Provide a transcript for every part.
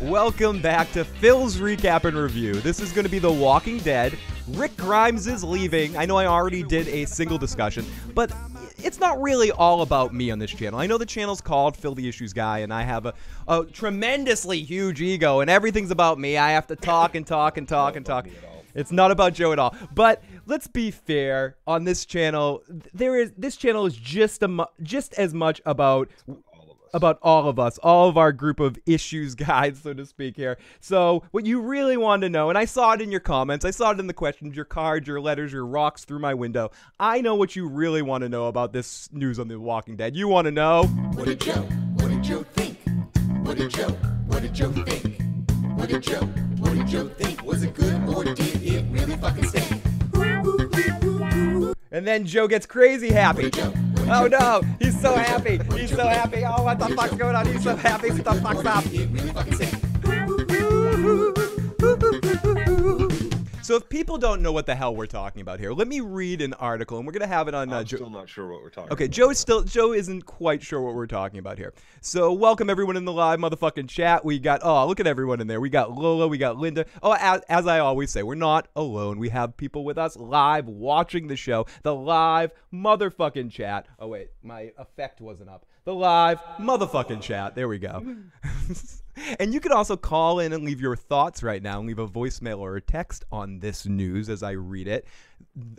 Welcome back to Phil's Recap and Review. This is going to be The Walking Dead. Rick Grimes is leaving. I know I already did a single discussion, but it's not really all about me on this channel. I know the channel's called Phil the Issues Guy, and I have a tremendously huge ego, and everything's about me. I have to talk and talk and talk and talk. It's not about Joe at all. But let's be fair. On this channel, this channel is just as much about all of us, all of our group of issues guys, so to speak here. So what you really want to know, and I saw it in your comments, I saw it in the questions, your cards, your letters, your rocks through my window. I know what you really want to know about this news on The Walking Dead. You want to know, what did Joe think? What did Joe think? What did Joe think? Was it good or did it really fucking stink? And then Joe gets crazy happy. Oh no, he's so happy. He's so happy. Oh, what the fuck's going on? He's so happy. What the fuck's up? It really fucking stink. So if people don't know what the hell we're talking about here, let me read an article, and we're gonna have it on. I'm still not sure what we're talking. Okay, about. Joe isn't quite sure what we're talking about here. So welcome everyone in the live motherfucking chat. We got look at everyone in there. We got Lola, we got Linda. Oh, as I always say, we're not alone. We have people with us live watching the show. The live motherfucking chat. Oh wait, my effect wasn't up. The live motherfucking chat. There we go. And you can also call in and leave your thoughts right now and leave a voicemail or a text on this news as I read it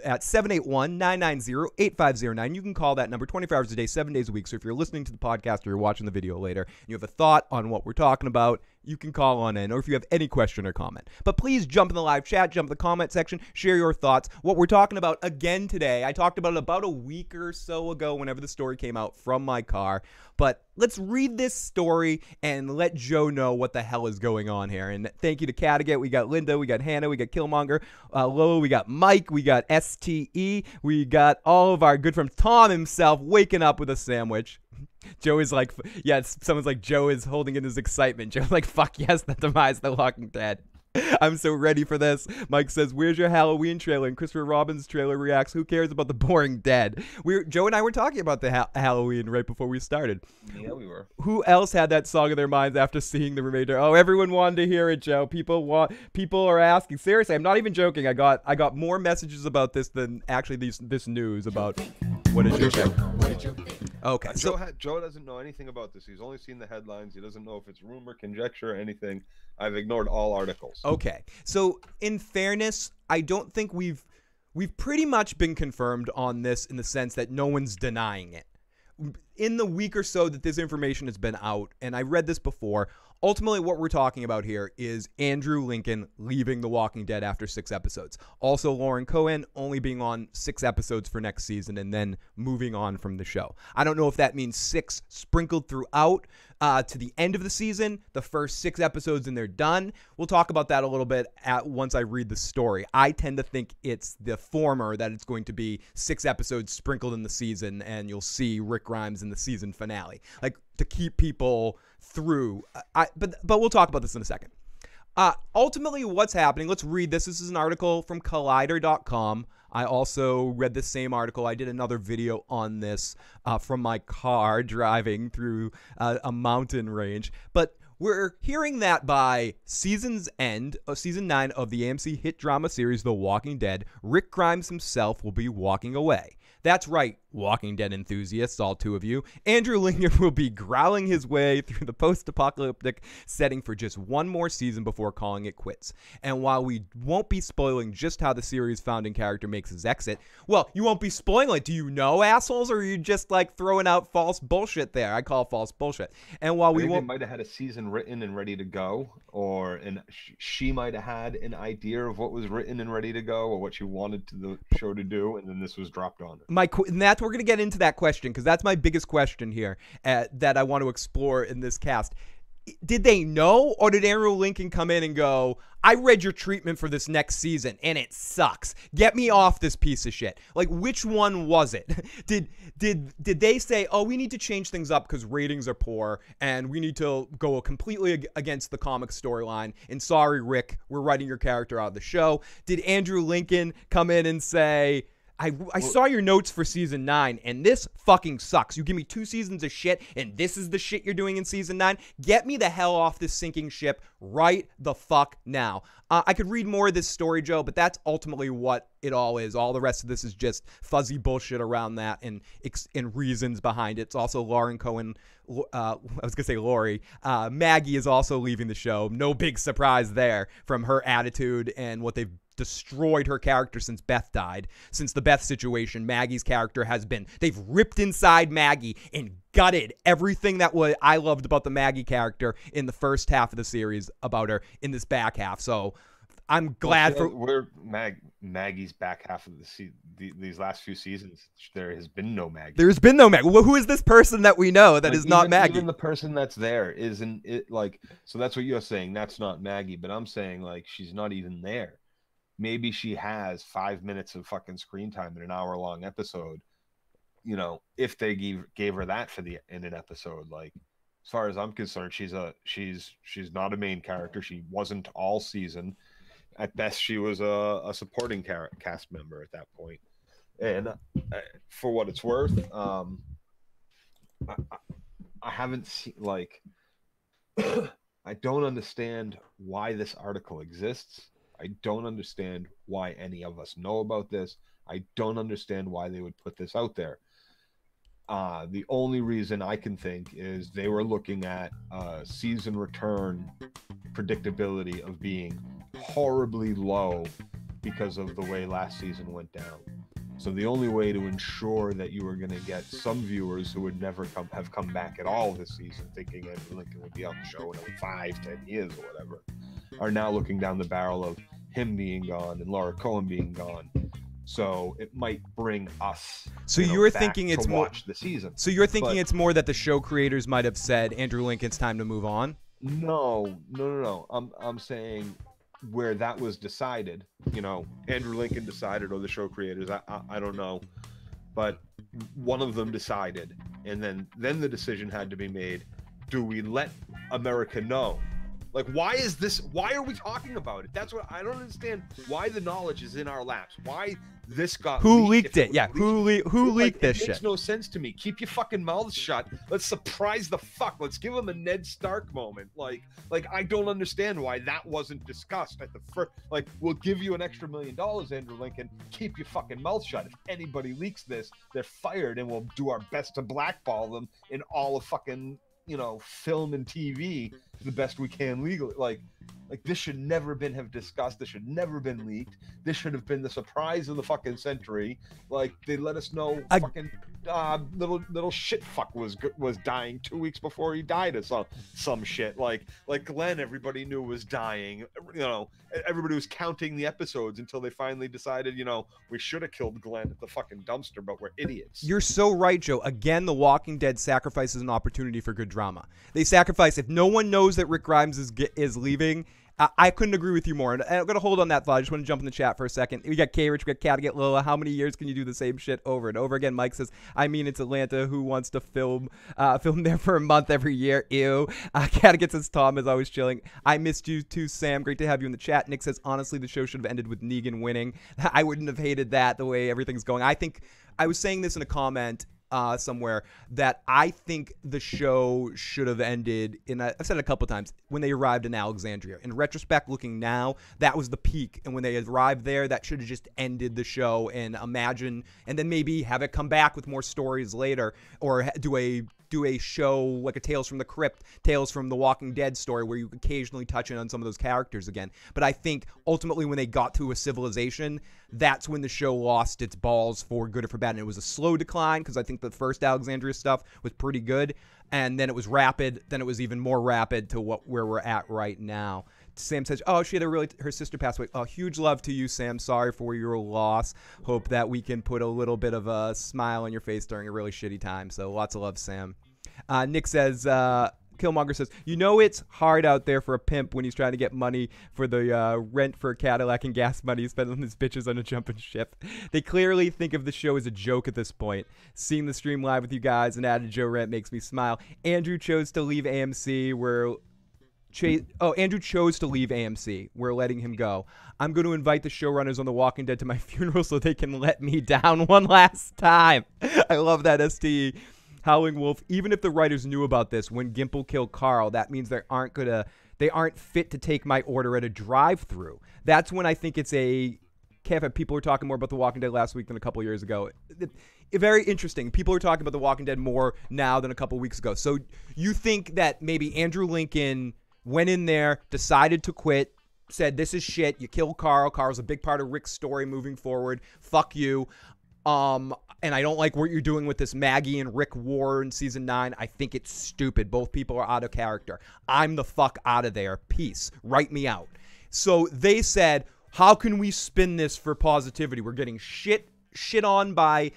at 781-990-8509. You can call that number 24 hours a day, 7 days a week. So if you're listening to the podcast or you're watching the video later and you have a thought on what we're talking about, you can call on in, or if you have any question or comment. But please jump in the live chat, jump in the comment section, share your thoughts. What we're talking about again today, I talked about it about a week or so ago whenever the story came out from my car. But let's read this story and let Joe know what the hell is going on here. And thank you to Catagate. We got Linda, we got Hannah, we got Killmonger, Lola, we got Mike, we got STE, we got all of our good friends. Tom himself waking up with a sandwich. Joe is like, yeah, someone's like, Joe is holding in his excitement. Joe's like, fuck yes, the demise of The Walking Dead. I'm so ready for this. Mike says, where's your Halloween trailer? And Christopher Robin's trailer reacts, who cares about the boring dead? Joe and I were talking about the Halloween right before we started. Yeah, we were. Who else had that song in their minds after seeing the remainder? Oh, everyone wanted to hear it, Joe. People are asking. Seriously, I'm not even joking. I got more messages about this than actually this news about what did Joe think? Okay, so Joe doesn't know anything about this. He's only seen the headlines. He doesn't know if it's rumor, conjecture, or anything. I've ignored all articles. Okay, so in fairness, I don't think we've pretty much been confirmed on this in the sense that no one's denying it. In the week or so that this information has been out, and I read this before, ultimately what we're talking about here is Andrew Lincoln leaving The Walking Dead after 6 episodes. Also Lauren Cohen only being on 6 episodes for next season and then moving on from the show. I don't know if that means 6 sprinkled throughout to the end of the season, the first 6 episodes and they're done. We'll talk about that a little bit once I read the story. I tend to think it's the former, that it's going to be 6 episodes sprinkled in the season and you'll see Rick Grimes in the season finale. Like, to keep people through. But we'll talk about this in a second. Ultimately, what's happening, let's read this. This is an article from Collider.com. I also read the same article. I did another video on this from my car driving through a mountain range. But we're hearing that by season's end, season 9 of the AMC hit drama series The Walking Dead, Rick Grimes himself will be walking away. That's right, Walking Dead enthusiasts, all 2 of you. Andrew Lincoln will be growling his way through the post-apocalyptic setting for just 1 more season before calling it quits. And while we won't be spoiling just how the series' founding character makes his exit, well, you won't be spoiling it. Do you know, assholes? Or are you just like throwing out false bullshit there? I call it false bullshit. And while they might have had a season written and ready to go, or she might have had an idea of what was written and ready to go, or what she wanted the show to do, and then this was dropped on her. And we're going to get into that question because that's my biggest question here that I want to explore in this cast. Did they know, or did Andrew Lincoln come in and go, I read your treatment for this next season and it sucks. Get me off this piece of shit. Like, which one was it? Did they say, oh, we need to change things up because ratings are poor and we need to go completely against the comic storyline, and sorry, Rick, we're writing your character out of the show? Did Andrew Lincoln come in and say, I saw your notes for season 9, and this fucking sucks. You give me 2 seasons of shit, and this is the shit you're doing in season 9. Get me the hell off this sinking ship right the fuck now. I could read more of this story, Joe, but that's ultimately what it all is. All the rest of this is just fuzzy bullshit around that and reasons behind it. It's also Lauren Cohen. I was going to say Lori. Maggie is also leaving the show. No big surprise there from her attitude and what they've destroyed her character since Beth died. Since the Beth situation, Maggie's character they've ripped inside Maggie and gutted everything that I loved about the Maggie character in the first half of the series about her in this back half. So I'm glad Maggie's back half of these last few seasons. There has been no Maggie. There's been no Maggie. Well, who is this person that we know that is not Maggie? Even the person that's there isn't it. Like, so that's what you're saying. That's not Maggie, but I'm saying like she's not even there. Maybe she has 5 minutes of fucking screen time in an hour-long episode. You know, if they gave her that in an episode, like, as far as I'm concerned, she's not a main character. She wasn't all season. At best, she was a supporting cast member at that point. And for what it's worth, I haven't seen, like, I don't understand why this article exists. I don't understand why any of us know about this. I don't understand why they would put this out there. The only reason I can think is they were looking at season return predictability of being horribly low because of the way last season went down. So the only way to ensure that you were going to get some viewers who would never have come back at all this season, thinking Andrew Lincoln would be on the show in 5-10 years or whatever, are now looking down the barrel of him being gone and Laura Cohen being gone. So it might bring us. So you're thinking it's more watch the season. So you're thinking it's more that the show creators might have said Andrew Lincoln's time to move on? No. I'm saying where that was decided. You know, Andrew Lincoln decided, or the show creators. I don't know, but one of them decided, and then the decision had to be made. Do we let America know? Like, why are we talking about it? That's what I don't understand. Why the knowledge is in our laps? Why this got leaked it? Yeah, who leaked this shit? It makes no sense to me. Keep your fucking mouths shut. Let's surprise the fuck. Let's give them a Ned Stark moment. Like I don't understand why that wasn't discussed at the first. Like, we'll give you an extra $1 million, Andrew Lincoln. Keep your fucking mouth shut. If anybody leaks this, they're fired, and we'll do our best to blackball them in all of fucking, you know, film and TV the best we can legally. Like this should never have discussed. This should never been leaked. This should have been the surprise of the fucking century. Like, they let us know fucking little shit fuck was dying 2 weeks before he died or some shit. Like Glenn, everybody knew was dying. You know, everybody was counting the episodes until they finally decided, you know, we should have killed Glenn at the fucking dumpster, but we're idiots. You're so right, Joe. Again, The Walking Dead sacrifices an opportunity for good drama. They sacrifice, if no one knows that Rick Grimes is leaving. I couldn't agree with you more. And I'm going to hold on that thought. I just want to jump in the chat for a second. We got K-Rich, we got Cat Lola. How many years can you do the same shit over and over again? Mike says, I mean, it's Atlanta. Who wants to film there for a month every year? Ew. Cat says, Tom is always chilling. I missed you too, Sam. Great to have you in the chat. Nick says, honestly, the show should have ended with Negan winning. I wouldn't have hated that the way everything's going. I think I was saying this in a comment somewhere that I think the show should have ended I've said it a couple times, when they arrived in Alexandria. In retrospect, looking now, that was the peak, and when they arrived there, that should have just ended the show, and then maybe have it come back with more stories later, or do a show like a Tales from the Crypt, Tales from the Walking Dead story, where you occasionally touch in on some of those characters again. But I think ultimately when they got to a civilization, that's when the show lost its balls for good or for bad. And it was a slow decline, because I think the first Alexandria stuff was pretty good, and then it was rapid. Then it was even more rapid to where we're at right now. Sam says, oh, her sister passed away. Oh, huge love to you, Sam. Sorry for your loss. Hope that we can put a little bit of a smile on your face during a really shitty time. So lots of love, Sam. Nick says, Killmonger says, you know it's hard out there for a pimp when he's trying to get money for the rent for a Cadillac and gas money he spends on his bitches on a jumping ship. They clearly think of the show as a joke at this point. Seeing the stream live with you guys and added Joe Rent makes me smile. Andrew chose to leave AMC, where Andrew chose to leave AMC. We're letting him go. I'm going to invite the showrunners on The Walking Dead to my funeral so they can let me down one last time. I love that, STE. Howling Wolf. Even if the writers knew about this when Gimple killed Carl, that means they aren't fit to take my order at a drive-thru. That's when I think it's a cafe. People were talking more about The Walking Dead last week than a couple years ago. Very interesting. People are talking about The Walking Dead more now than a couple weeks ago. So you think that maybe Andrew Lincoln went in there, decided to quit, said, this is shit. You killed Carl. Carl's a big part of Rick's story moving forward. Fuck you. And I don't like what you're doing with this Maggie and Rick war in season 9. I think it's stupid. Both people are out of character. I'm the fuck out of there. Peace. Write me out. So they said, how can we spin this for positivity? We're getting shit on by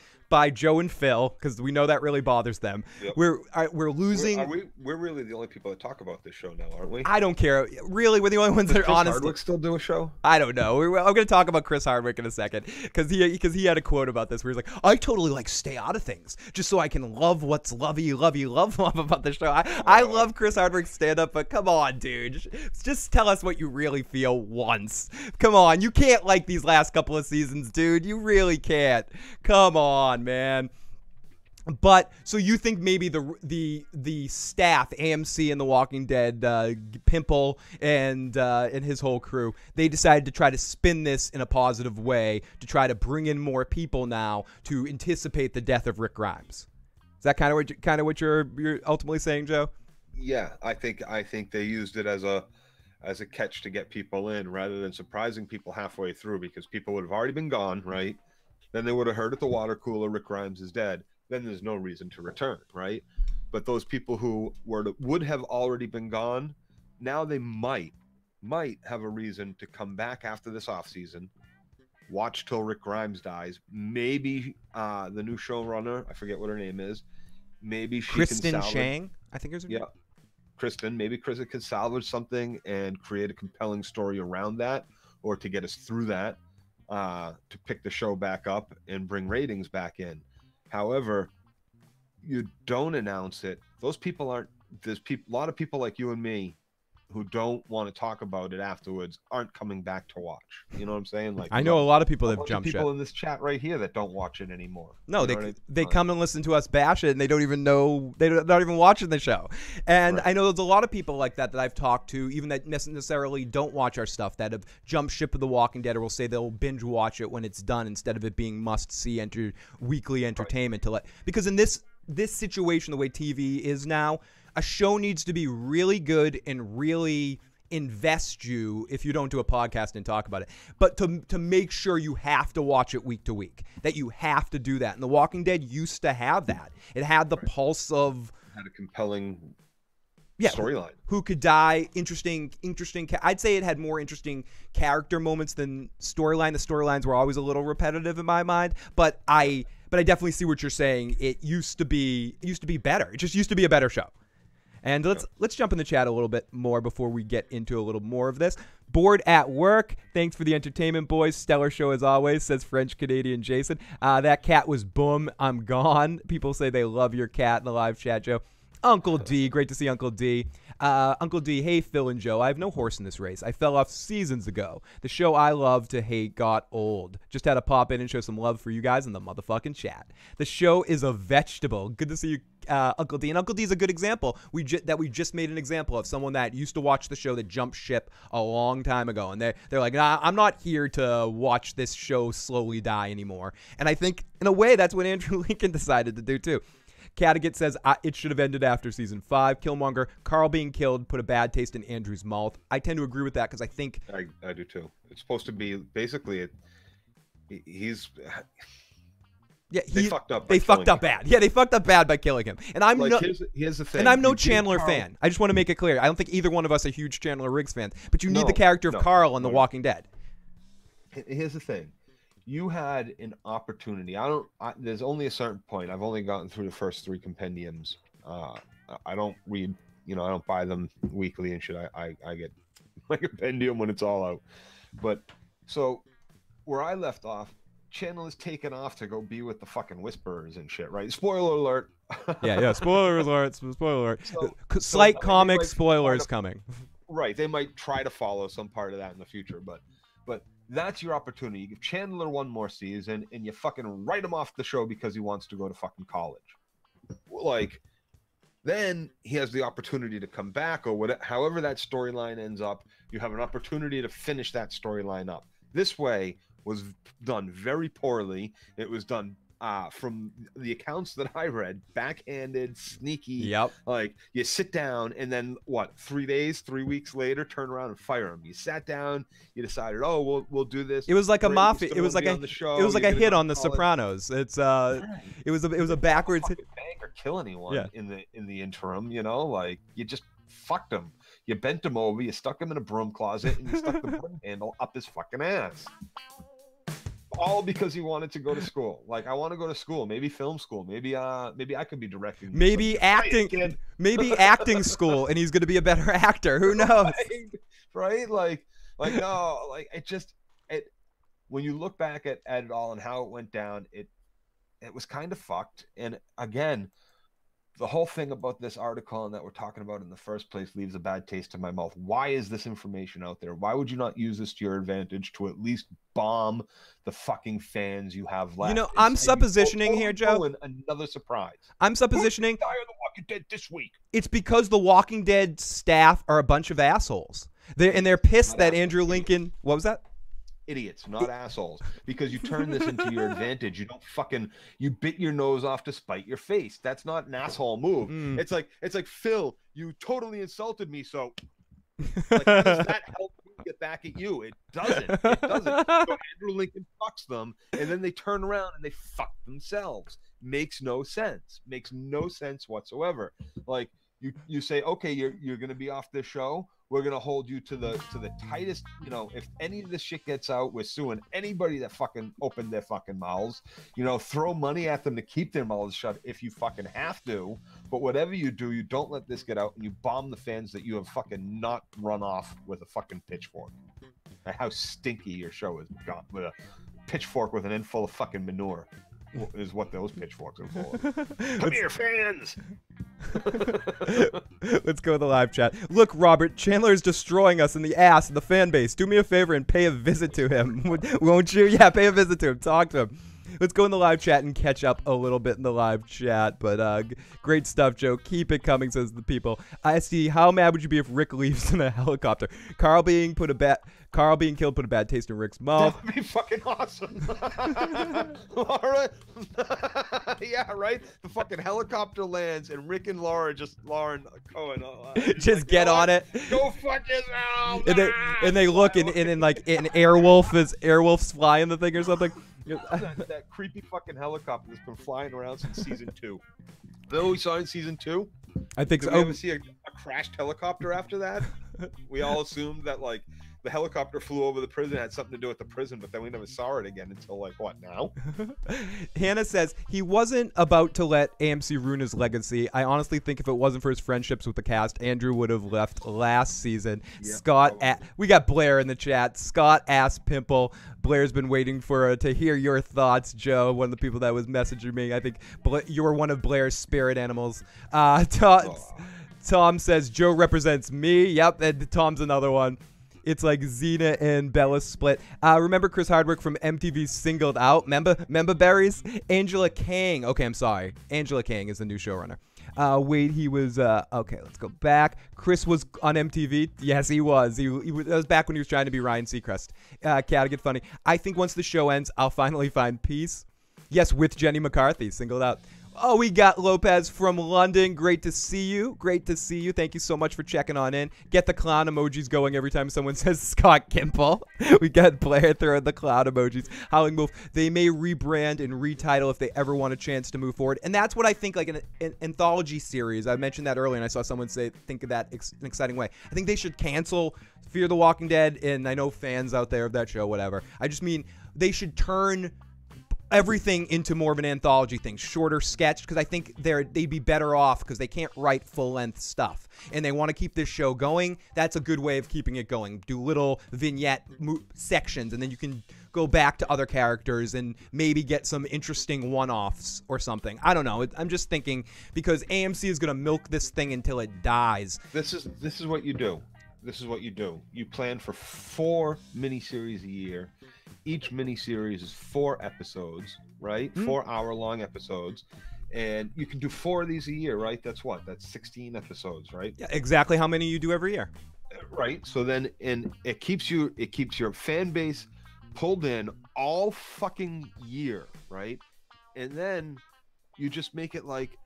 Joe and Phil, because we know that really bothers them. Yep. We're losing. We're really the only people that talk about this show now, aren't we? I don't care. Really, we're the only ones that are honest. Does Hardwick still do a show? I don't know. I'm going to talk about Chris Hardwick in a second, because he had a quote about this where he's like, I totally stay out of things just so I can love what's love about the show. I love Chris Hardwick's stand-up, but come on, dude. Just tell us what you really feel once. Come on. You can't like these last couple of seasons, dude. You really can't. Come on, man. But so you think maybe the staff, AMC and The Walking Dead, Pimple and his whole crew, they decided to try to spin this in a positive way to try to bring in more people now to anticipate the death of Rick Grimes. Is that kind of what you're ultimately saying, Joe? Yeah, I think they used it as a catch to get people in rather than surprising people halfway through, because people would have already been gone, right? Then they would have heard at the water cooler Rick Grimes is dead. Then there's no reason to return, right? But those people who would have already been gone, now they might have a reason to come back after this offseason, watch till Rick Grimes dies. Maybe the new showrunner, I forget what her name is, maybe she Kristen can salvage. Chang, I think is her name. Yeah, Kristen. Maybe Kristen can salvage something and create a compelling story around that, or to get us through that. To pick the show back up and bring ratings back in. However, you don't announce it. Those people aren't. There's a lot of people like you and me who don't want to talk about it afterwards aren't coming back to watch. You know what I'm saying? Like, I know a lot of people that have jumped ship. People in this chat right here that don't watch it anymore. No, they come and listen to us bash it, and they don't even know, they're not even watching the show. And right. I know there's a lot of people like that I've talked to, even that necessarily don't watch our stuff, that have jumped ship of The Walking Dead, or will say they'll binge watch it when it's done instead of it being must-see weekly entertainment. Right. Because in this situation, the way TV is now, a show needs to be really good and really invest you if you don't do a podcast and talk about it. But to make sure you have to watch it week to week, that you have to do that. And The Walking Dead used to have that. It had the pulse of... It had a compelling storyline. Who could die, interesting. I'd say it had more interesting character moments than storyline. The storylines were always a little repetitive in my mind. But I definitely see what you're saying. It used to be better. It just used to be a better show. And let's jump in the chat a little bit more before we get into a little more of this. Bored at work. Thanks for the entertainment, boys. Stellar show as always, says French-Canadian Jason. That cat was boom. I'm gone. People say they love your cat in the live chat, Joe. Uncle D. Great to see Uncle D. Uncle D, hey, Phil and Joe. I have no horse in this race. I fell off seasons ago. The show I love to hate got old. Just had to pop in and show some love for you guys in the motherfucking chat. The show is a vegetable. Good to see you, Uncle D. And Uncle D is a good example that we just made an example of someone that used to watch the show that jumped ship a long time ago. And they're like, nah, I'm not here to watch this show slowly die anymore. And I think, in a way, that's what Andrew Lincoln decided to do, too. Cattigat says it should have ended after season 5. Killmonger, Carl being killed put a bad taste in Andrew's mouth. I tend to agree with that because I think... I do too. It's supposed to be basically... He's... Yeah, they fucked up. They fucked up bad. Yeah, they fucked up bad by killing him. And I'm here's the thing. And I'm no Chandler fan. I just want to make it clear. I don't think either one of us are huge Chandler Riggs fans. But you need the character of Carl on The Walking Dead. Here's the thing. You had an opportunity. There's only a certain point. I've only gotten through the first 3 compendiums. I don't read, I don't buy them weekly and shit. I get my compendium when it's all out. But so where I left off, Chandler is taken off to go be with the fucking Whisperers and shit, right? Spoiler alert. Yeah. Spoiler alert. Spoiler alert. Slight comic spoilers coming. Right. They might try to follow some part of that in the future, but that's your opportunity. You give Chandler one more season and you fucking write him off the show because he wants to go to fucking college. Like, then he has the opportunity to come back or whatever, however that storyline ends up, you have an opportunity to finish that storyline up. This way was done very poorly. It was done from the accounts that I read, backhanded, sneaky. Yep. Like, you sit down and then what? 3 weeks later, turn around and fire him. You sat down, you decided, oh, we'll do this. It was like a mafia. It was like a hit on The college. Sopranos. It's it was a backwards hit. Bank or kill anyone in the interim. You know, like you just fucked him. You bent him over. You stuck him in a broom closet and you stuck the broom handle up his fucking ass. All because he wanted to go to school. Like, I want to go to school, maybe film school, maybe I could be directing. Maybe acting, maybe acting school, and he's going to be a better actor. Who knows? Right? Like no, like when you look back at it all and how it went down, it was kind of fucked. And again, the whole thing about this article and that we're talking about in the first place leaves a bad taste in my mouth. Why is this information out there? Why would you not use this to your advantage to at least bomb the fucking fans you have left? You know, I'm suppositioning here, Joe. Another surprise. I'm suppositioning. Die of the Walking Dead this week. It's because the Walking Dead staff are a bunch of assholes. They're pissed that Andrew Lincoln. What was that? Idiots, not assholes, because you turn this into your advantage. You bit your nose off to spite your face. That's not an asshole move. It's like Phil, you totally insulted me, so like, how does that help me get back at you? It doesn't. So Andrew Lincoln fucks them, and then they turn around and they fuck themselves. Makes no sense. Makes no sense whatsoever. Like, you say, okay, you're gonna be off this show. We're gonna hold you to the tightest. You know, if any of this shit gets out, we're suing anybody that fucking opened their fucking mouths. You know, throw money at them to keep their mouths shut if you fucking have to. But whatever you do, you don't let this get out, and you bomb the fans that you have fucking not run off with a fucking pitchfork. Like how stinky your show is, got with a pitchfork with an end full of fucking manure. Is what those pitchforks are for. Come here, fans. Let's go to the live chat. Look, Robert, Chandler is destroying us in the ass of the fan base. Do me a favor and pay a visit to him. Won't you? Yeah, pay a visit to him. Talk to him. Let's go in the live chat and catch up a little bit in the live chat. But great stuff, Joe. Keep it coming, says the people. I see. How mad would you be if Rick leaves in a helicopter? Carl being killed put a bad taste in Rick's mouth. That would be fucking awesome. All right. Yeah, right? The fucking helicopter lands and Rick and Lauren Cohen. Just like, get on it. Go fuck yourself. And they look and like an Airwolf's flying the thing or something. that creepy fucking helicopter that's been flying around since season 2. Though we saw in season 2. I think so. Did we ever see a crashed helicopter after that? We all assumed that like the helicopter flew over the prison, had something to do with the prison, but then we never saw it again until like what now? Hannah says he wasn't about to let AMC ruin his legacy. I honestly think if it wasn't for his friendships with the cast, Andrew would have left last season. Yeah, we got Blair in the chat. Scott asked Pimple. Blair's been waiting to hear your thoughts, Joe. One of the people that was messaging me. I think you were one of Blair's spirit animals. Tom says Joe represents me. Yep, and Tom's another one. It's like Xena and Bella split. Remember Chris Hardwick from MTV's Singled Out? Member Berries? Angela Kang. Okay, I'm sorry. Angela Kang is the new showrunner. Wait, he was, okay, let's go back. Chris was on MTV. Yes, he was. That was back when he was trying to be Ryan Seacrest. Get funny. I think once the show ends, I'll finally find peace. Yes, with Jenny McCarthy, Singled Out. Oh, we got Lopez from London. Great to see you. Great to see you. Thank you so much for checking on in. Get the clown emojis going every time someone says Scott Gimple. We got Blair throwing the clown emojis. Howling Wolf. They may rebrand and retitle if they ever want a chance to move forward. And that's what I think, like an anthology series. I mentioned that earlier, and I saw someone think of that in an exciting way. I think they should cancel Fear the Walking Dead, and I know fans out there of that show, whatever. I just mean they should turn everything into more of an anthology thing, shorter sketch, because I think they'd be better off because they can't write full-length stuff, and they want to keep this show going. That's a good way of keeping it going. Do little vignette sections, and then you can go back to other characters and maybe get some interesting one-offs or something. I don't know. I'm just thinking because AMC is going to milk this thing until it dies. This is what you do. this is what you do. You plan for 4 miniseries a year. Each miniseries is 4 episodes, right? 4-hour-long episodes. And you can do 4 of these a year, right? That's 16 episodes, right? Yeah, exactly how many you do every year. Right. So then, and it keeps your fan base pulled in all fucking year, right? And then you just make it like,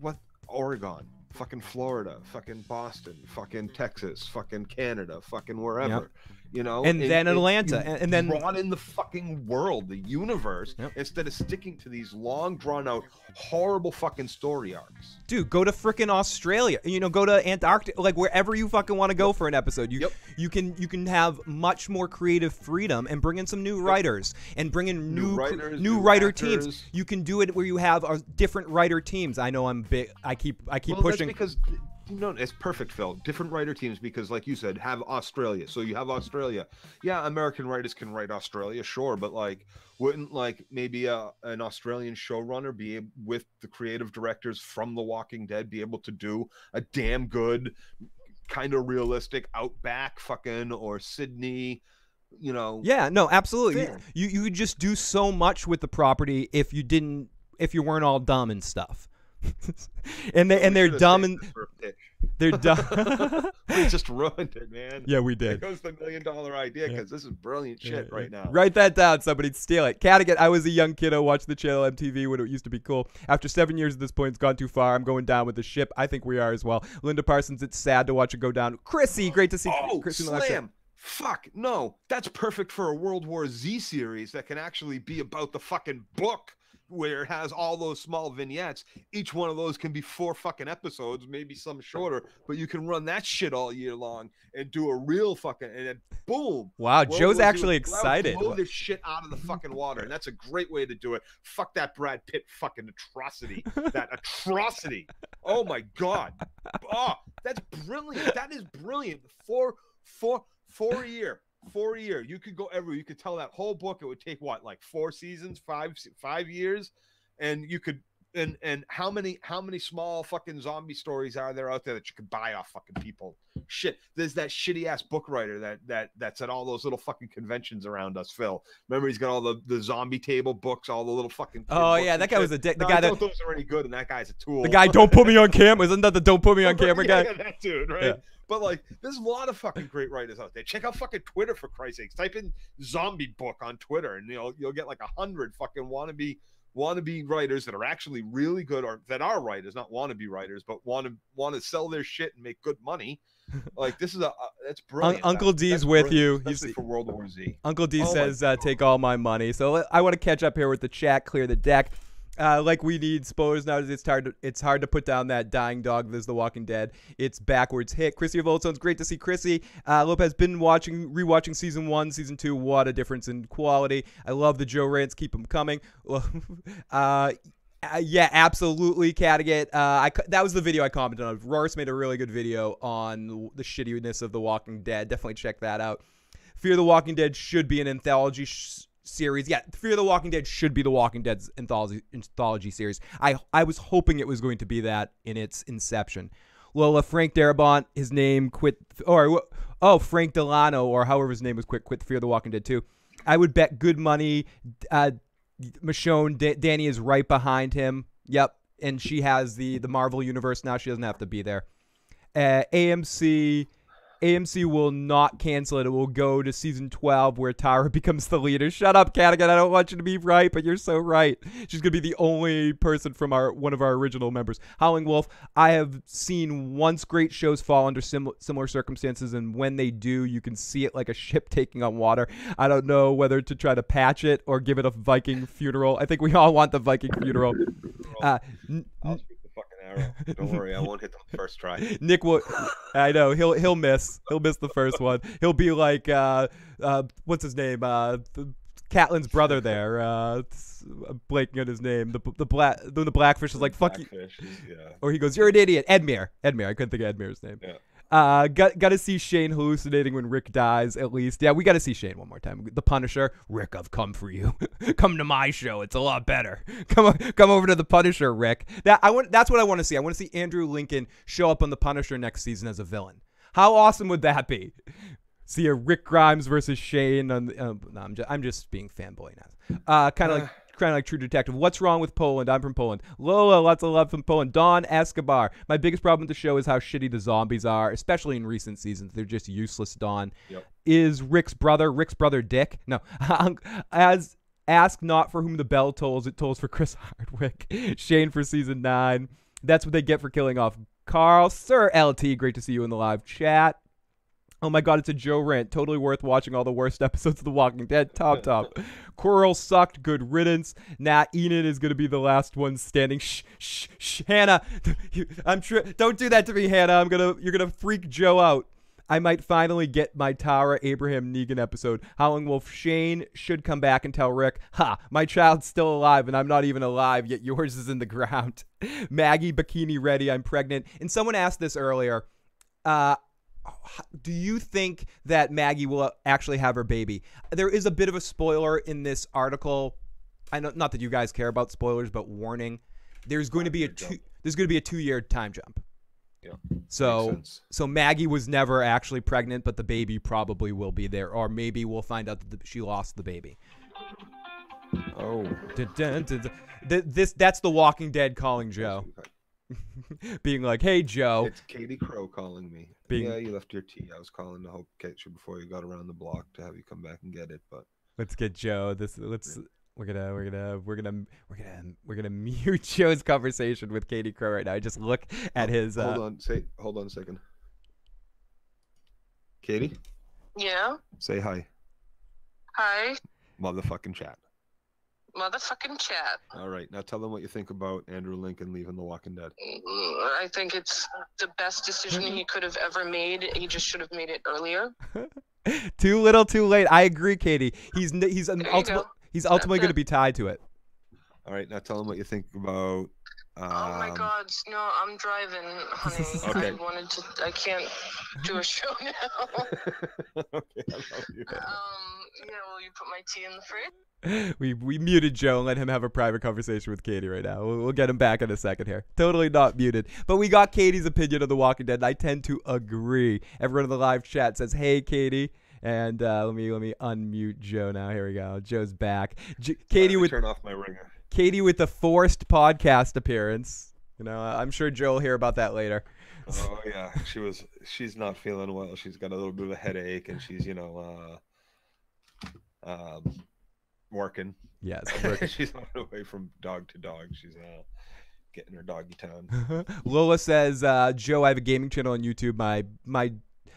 what, Oregon, fucking Florida, fucking Boston, fucking Texas, fucking Canada, fucking wherever. Yep. And then Atlanta, and then broaden the fucking world, the universe, instead of sticking to these long, drawn out, horrible fucking story arcs. Dude, go to frickin' Australia. Go to Antarctica, like wherever you fucking want to go for an episode. You can have much more creative freedom and bring in some new writers and bring in new writer actors. teams. You can do it where you have different writer teams. I know I'm big. I keep pushing. That's because it's perfect, Phil. Different writer teams, because like you said, have Australia. So you have Australia. Yeah, American writers can write Australia, sure, but like, wouldn't like maybe an Australian showrunner be able, with the creative directors from The Walking Dead, be able to do a damn good, kind of realistic Outback fucking or Sydney, Yeah, no, absolutely. You would just do so much with the property if you weren't all dumb and stuff. and they're dumb and they're dumb. We just ruined it, man. Yeah, we did. There goes the $1 million idea, because this is brilliant shit right now. Write that down. Somebody steal it. Cattigat, I was a young kiddo, watched the channel MTV when it used to be cool. After 7 years at this point, it's gone too far. I'm going down with the ship. I think we are as well. Linda Parsons, it's sad to watch it go down. Chrissy, great to see Chrissy. Slam. Fuck, no. That's perfect for a World War Z series that can actually be about the fucking book, where it has all those small vignettes. Each one of those can be 4 fucking episodes, maybe some shorter, but you can run that shit all year long and do a real fucking, and then boom. Wow, Joe's actually excited. Blow this shit out of the fucking water, and that's a great way to do it. Fuck that Brad Pitt fucking atrocity. That atrocity. Oh my God. Oh, that's brilliant. That is brilliant. 4 a year. 4 a year. You could go everywhere. You could tell that whole book. It would take what, like 4 seasons, 5 years, and you could. And how many small fucking zombie stories are there out there that you could buy off fucking people? Shit, there's that shitty ass book writer that's at all those little fucking conventions around us, Phil. Remember, he's got all the zombie table books, all the little fucking. Oh yeah, that guy was a dick. The guy those are any good, and that guy's a tool. The guy, don't put me on camera. Isn't that the don't put me on camera guy? Yeah, that dude, right? Yeah. But like, there's a lot of fucking great writers out there. Check out fucking Twitter, for Christ's sakes. Type in zombie book on Twitter, and you'll get like 100 fucking wannabe writers that are actually really good, or that are writers, not wannabe writers, but want to sell their shit and make good money. Like, this is that's brilliant. Uncle D's with you. Especially for World War Z. Uncle D says, take all my money. So I want to catch up here with the chat, clear the deck. Like we need spoilers nowadays. It's hard to put down that dying dog that is The Walking Dead. It's backwards hit. Chrissy of Old Stone's great to see Chrissy. Lopez been rewatching season 1, season 2. What a difference in quality. I love the Joe rants. Keep them coming. Yeah, absolutely, Cattigat. That was the video I commented on. Roris made a really good video on the shittiness of The Walking Dead. Definitely check that out. Fear the Walking Dead should be an anthology series. Yeah, Fear the Walking Dead should be The Walking Dead's anthology series. I was hoping it was going to be that in its inception. Lola, Frank Darabont, his name quit, Frank Delano, or however his name was, quit Fear the Walking Dead too. I would bet good money Michonne, Danny is right behind him. Yep, and she has the Marvel universe now. She doesn't have to be there. AMC will not cancel it. It will go to season 12 where Tara becomes the leader. Shut up, Cattigat. I don't want you to be right, but you're so right. She's going to be the only person from one of our original members. Howling Wolf, I have seen once great shows fall under similar circumstances, and when they do, you can see it like a ship taking on water. I don't know whether to try to patch it or give it a Viking funeral. I think we all want the Viking funeral. I'll shoot the fucking arrow. Don't worry, I won't hit the first try. Nick will. I know he'll miss the first one. He'll be like what's his name? Catelyn's brother there. Blanking on his name. The blackfish is like fuck you. Yeah. Or he goes, you're an idiot. Edmure. I couldn't think of Edmure's name. Yeah. Got to see Shane hallucinating when Rick dies, at least. Yeah, we got to see Shane one more time. The Punisher. Rick, I've come for you. Come to my show. It's a lot better. Come over to the Punisher, Rick. That's what I want to see. I want to see Andrew Lincoln show up on the Punisher next season as a villain. How awesome would that be? See a Rick Grimes versus Shane on the, no, I'm just being fanboy now. Kind of like True Detective. What's wrong with Poland? I'm from Poland. Lola, lots of love from Poland. Don Escobar. My biggest problem with the show is how shitty the zombies are, especially in recent seasons. They're just useless, Don. Yep. Is Rick's brother Dick? No. As ask not for whom the bell tolls, it tolls for Chris Hardwick. Shane for season 9. That's what they get for killing off Carl. Sir LT, great to see you in the live chat. Oh my god, it's a Joe rant. Totally worth watching all the worst episodes of The Walking Dead. Top. Coral sucked. Good riddance. Nah, Enid is going to be the last one standing. Shh, Hannah. Don't do that to me, Hannah. You're going to freak Joe out. I might finally get my Tara Abraham Negan episode. Howling Wolf Shane should come back and tell Rick, my child's still alive and I'm not even alive, yet yours is in the ground. Maggie, bikini ready. I'm pregnant. And someone asked this earlier. Do you think that Maggie will actually have her baby? There is a bit of a spoiler in this article. I know, not that you guys care about spoilers, but warning: there's going to be a 2-year time jump. Yeah. So Maggie was never actually pregnant, but the baby probably will be there, or maybe we'll find out that she lost the baby. Oh. That's The Walking Dead calling Joe. Being like, hey, Joe. It's Katie Crow calling me. Yeah, you left your tea. I was calling to hope catch you before you got around the block to have you come back and get it. But let's get Joe. We're gonna mute Joe's conversation with Katie Crow right now. Just look at his. Hold on a second. Katie. Yeah. Say hi. Hi. Motherfucking chat. All right, now tell them what you think about Andrew Lincoln leaving The Walking Dead. I think it's the best decision he could have ever made. He just should have made it earlier. Too little, too late. I agree, Katie. He's ultimately going to be tied to it. All right, now tell them what you think about. Oh my God! No, I'm driving, honey. Okay. I can't do a show now. Okay, I love you. Yeah. Will you put my tea in the fridge? We muted Joe and let him have a private conversation with Katie right now. We'll get him back in a second here. Totally not muted. But we got Katie's opinion of The Walking Dead, and I tend to agree. Everyone in the live chat says, hey, Katie. And let me unmute Joe now. Here we go. Joe's back. Katie with turn off my ringer. Katie with the forced podcast appearance. You know, I'm sure Joe will hear about that later. Oh yeah, she's not feeling well. She's got a little bit of a headache, and she's working. Yes, working. She's on her way from dog to dog. She's getting her doggy town. Lola says, Joe, I have a gaming channel on YouTube.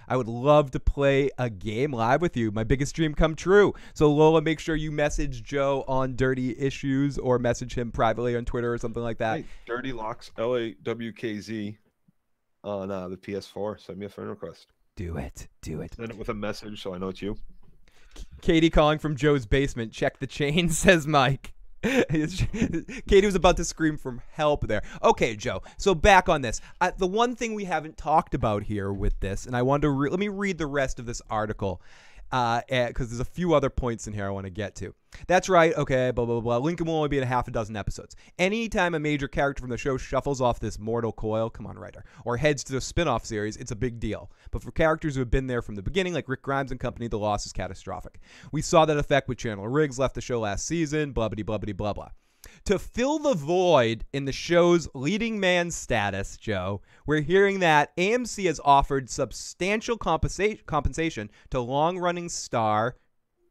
I would love to play a game live with you. My biggest dream come true. So Lola, make sure you message Joe on Dirty Issues or message him privately on Twitter or something like that. Hey, Dirty Locks, LAWKZ on the PS4. Send me a friend request. Do it. Send it with a message so I know it's you. Katie calling from Joe's basement. Check the chain, says Mike. Katie was about to scream for help there. Okay, Joe. So back on this. The one thing we haven't talked about here with this, and I wanted to let me read the rest of this article because there's a few other points in here I want to get to. That's right. Okay, blah, blah, blah. Lincoln will only be in half a dozen episodes. Anytime a major character from the show shuffles off this mortal coil, come on, writer, or heads to the spin-off series, it's a big deal. But for characters who have been there from the beginning, like Rick Grimes and company, the loss is catastrophic. We saw that effect with Chandler Riggs left the show last season, blah-bitty, blah-bitty, blah, blah. To fill the void in the show's leading man status, Joe, we're hearing that AMC has offered substantial compensation to long-running star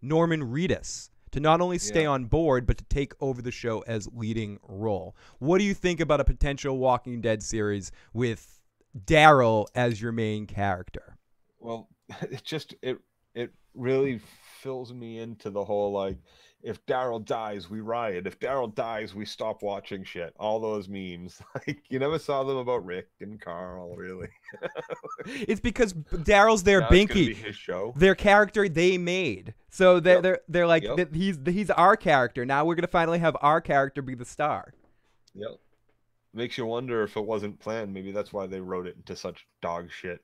Norman Reedus to not only stay on board, but to take over the show as leading role. What do you think about a potential Walking Dead series with Daryl as your main character? Well, it really fills me into the whole, like, if Daryl dies, we riot. If Daryl dies, we stop watching shit. All those memes. Like, you never saw them about Rick and Carl, really. It's because Daryl's their Binky. Binky. It's gonna be his show. Their character they made. So they're like, he's our character. Now we're going to finally have our character be the star. Yep. Makes you wonder if it wasn't planned. Maybe that's why they wrote it into such dog shit.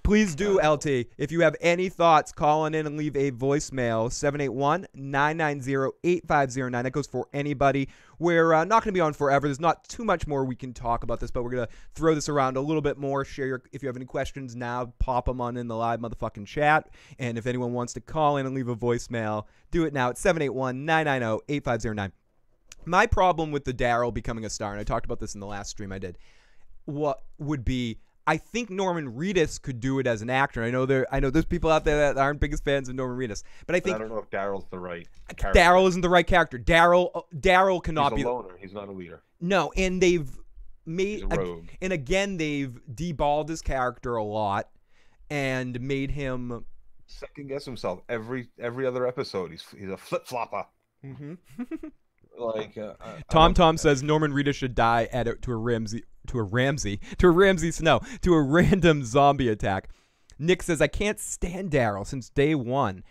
Please do, LT. If you have any thoughts, call on in and leave a voicemail, 781-990-8509. That goes for anybody. We're not going to be on forever. There's not too much more we can talk about this, but we're going to throw this around a little bit more. If you have any questions now, pop them on in the live motherfucking chat. And if anyone wants to call in and leave a voicemail, do it now at 781-990-8509. My problem with the Daryl becoming a star, and I talked about this in the last stream I did, what would be, I think Norman Reedus could do it as an actor. I know there's people out there that aren't biggest fans of Norman Reedus, but I don't know if Daryl's the right character. Daryl isn't the right character. Daryl cannot be. He's a loner. He's not a leader. No, and they've made He's a rogue. And again they've deballed his character a lot and made him second guess himself every other episode. He's a flip flopper. Mm-hmm. Like Tom says Norman Reedus should die to a random zombie attack. Nick says I can't stand Daryl since day one.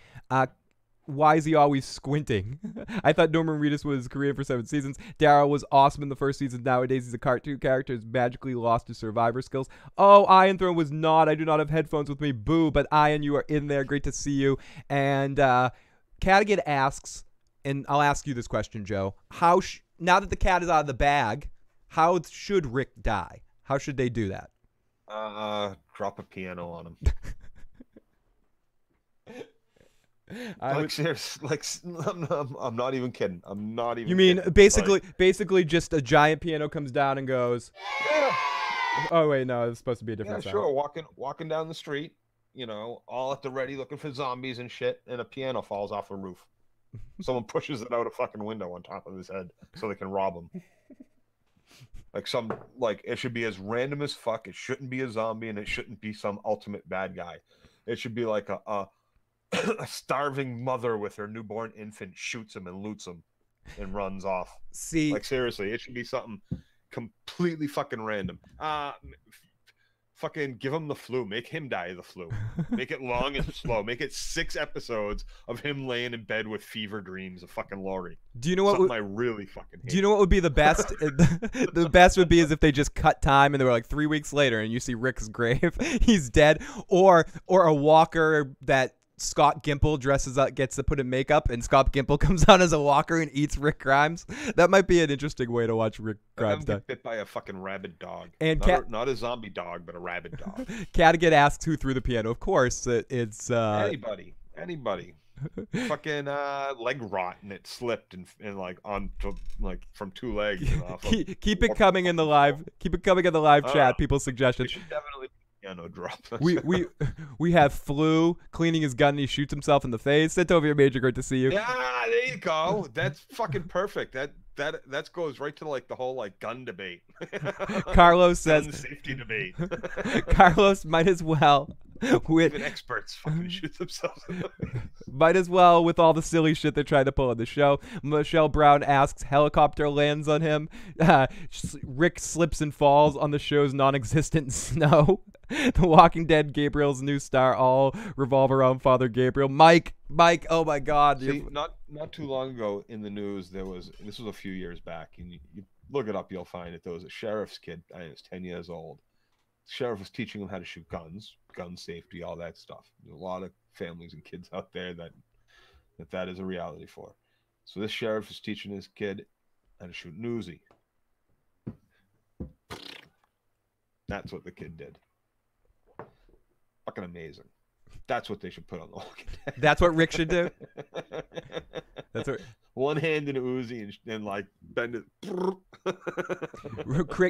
Why is he always squinting? I thought Norman Reedus was Korean for 7 seasons. Daryl was awesome in the first season. Nowadays he's a cartoon character. Has magically lost his survivor skills. Oh, Ian Throne was not. I do not have headphones with me. Boo. But Ian, you are in there. Great to see you. And Cadigan asks, and I'll ask you this question, Joe. Now that the cat is out of the bag, how should Rick die? How should they do that? Drop a piano on him. I'm not even kidding. I'm not even. You mean kidding. basically just a giant piano comes down and goes. Yeah. Oh wait, no, it's supposed to be a different sound. Sure. Walking down the street, all at the ready, looking for zombies and shit, and a piano falls off a roof. Someone pushes it out a fucking window on top of his head so they can rob him. It should be as random as fuck. It shouldn't be a zombie, and it shouldn't be some ultimate bad guy. It should be like a starving mother with her newborn infant shoots him and loots him and runs off. See, seriously, it should be something completely fucking random. Fucking give him the flu. Make him die of the flu. Make it long and slow. Make it 6 episodes of him laying in bed with fever dreams of fucking Laurie. Do you know what? I really fucking hate. Do you know what would be the best? The best would be is if they just cut time and they were like 3 weeks later and you see Rick's grave. He's dead. Or a walker that Scott Gimple dresses up, gets to put in makeup, and Scott Gimple comes out as a walker and eats Rick Grimes. That might be an interesting way to watch Rick Grimes die. Get bit by a fucking rabid dog. And not a zombie dog, but a rabid dog. Cadigan asks who threw the piano. Of course, it's anybody. Fucking leg rot, and it slipped and from 2 legs. Keep it coming in the live. Keep it coming in the live chat. People's suggestions. We should definitely. No drop. we have Flu cleaning his gun and he shoots himself in the face. Sent over your Major, great to see you. Yeah, there you go. That's fucking perfect. That goes right to the whole gun debate. Carlos says gun safety debate. Carlos might as well. Even experts fucking shoot themselves in the face. Might as well with all the silly shit they're trying to pull on the show. Michelle Brown asks, helicopter lands on him. Rick slips and falls on the show's non-existent snow. The Walking Dead, Gabriel's new star, all revolve around Father Gabriel. Mike, oh my God. See, not too long ago in the news, this was a few years back, and you look it up, you'll find it. There was a sheriff's kid, I think he was 10 years old. The sheriff was teaching him how to shoot guns, gun safety, all that stuff. There's a lot of families and kids out there that is a reality for. So this sheriff is teaching his kid how to shoot an Uzi. That's what the kid did. Fucking amazing. That's what they should put on the Walking Dead. That's what Rick should do? That's what... One hand in a Uzi and bend it.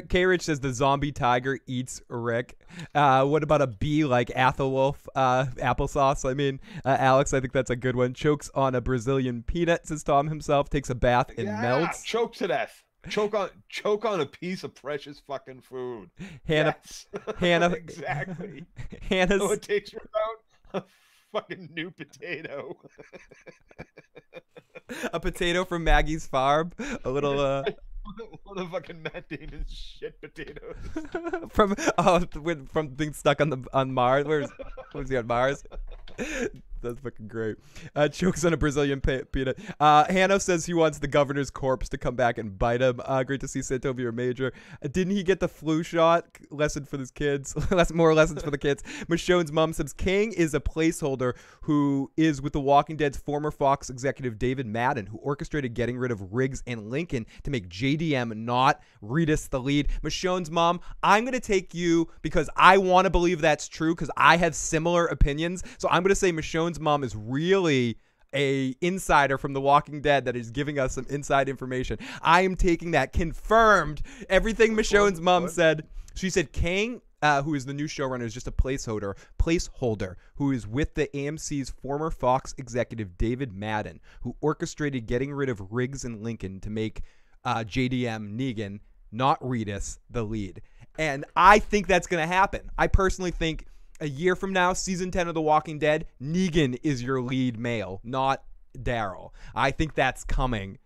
K-Rich says the zombie tiger eats Rick. What about a bee like Athelwolf applesauce? I mean, Alex, I think that's a good one. Chokes on a Brazilian peanut, says Tom himself. Takes a bath and melts. Choke to death. Choke on a piece of precious fucking food. Hannah, exactly. Hannah's. So it takes her out a fucking new potato. A potato from Maggie's farm. A little one of fucking Matt Damon's shit potatoes. from being stuck on Mars. Where's he on Mars? That's fucking great. Chokes on a Brazilian peanut. Hanno says he wants the governor's corpse to come back and bite him. Great to see Santovia Major. Didn't he get the flu shot? Lesson for his kids. More lessons for the kids. Michonne's mom says King is a placeholder who is with The Walking Dead's former Fox executive David Madden, who orchestrated getting rid of Riggs and Lincoln to make JDM not Reedus the lead. Michonne's mom, I'm going to take you because I want to believe that's true because I have similar opinions. So I'm going to say Michonne's mom is really a insider from The Walking Dead that is giving us some inside information. I am taking that confirmed. Everything Michonne's mom said. She said King, who is the new showrunner, is just a placeholder who is with the AMC's former Fox executive David Madden, who orchestrated getting rid of Riggs and Lincoln to make JDM Negan, not Reedus, the lead. And I think that's going to happen. I personally think a year from now, season 10 of The Walking Dead, Negan is your lead male, not Daryl. I think that's coming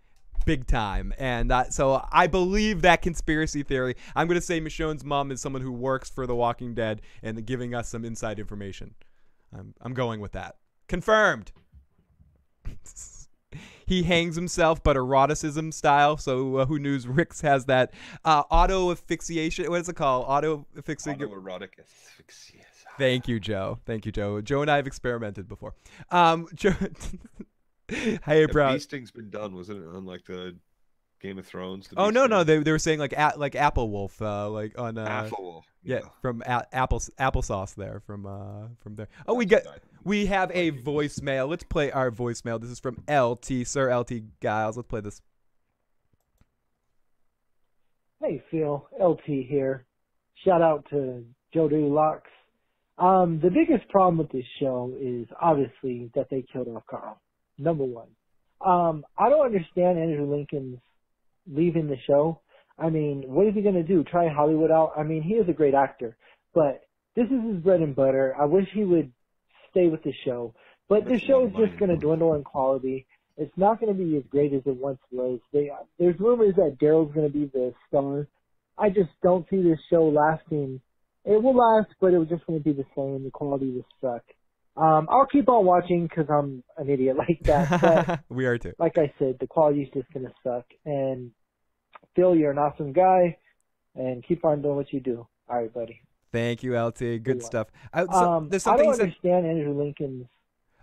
big time. And so I believe that conspiracy theory. I'm going to say Michonne's mom is someone who works for The Walking Dead and giving us some inside information. I'm going with that. Confirmed. He hangs himself, but eroticism style. So who knows? Rix has that auto asphyxiation. What is it called? Auto asphyxiation. Autoerotic asphyxiation. Thank you, Joe. Thank you, Joe. Joe and I have experimented before. Joe, hey, bro. Beasting's been done, wasn't it? On like the Game of Thrones. Oh no, they were saying like Apple Wolf, like on Apple Wolf. Yeah, from applesauce there from there. Oh, we have a voicemail. Let's play our voicemail. This is from LT, Sir LT Giles. Let's play this. Hey, Phil, LT here. Shout out to Joe Locks. The biggest problem with this show is obviously that they killed off Carl. Number one. I don't understand Andrew Lincoln's leaving the show. I mean, what is he going to do? Try Hollywood out? I mean, he is a great actor, but this is his bread and butter. I wish he would stay with the show. But the show is just going to dwindle in quality. It's not going to be as great as it once was. There's rumors that Daryl's going to be the star. I just don't see this show lasting. It will last, but it was just going to be the same. The quality will suck. I'll keep on watching because I'm an idiot like that. But we are too. Like I said, the quality is just going to suck. And Phil, you're an awesome guy, and keep on doing what you do. All right, buddy. Thank you, LT. Good stuff. There's I something don't understand Andrew Lincoln's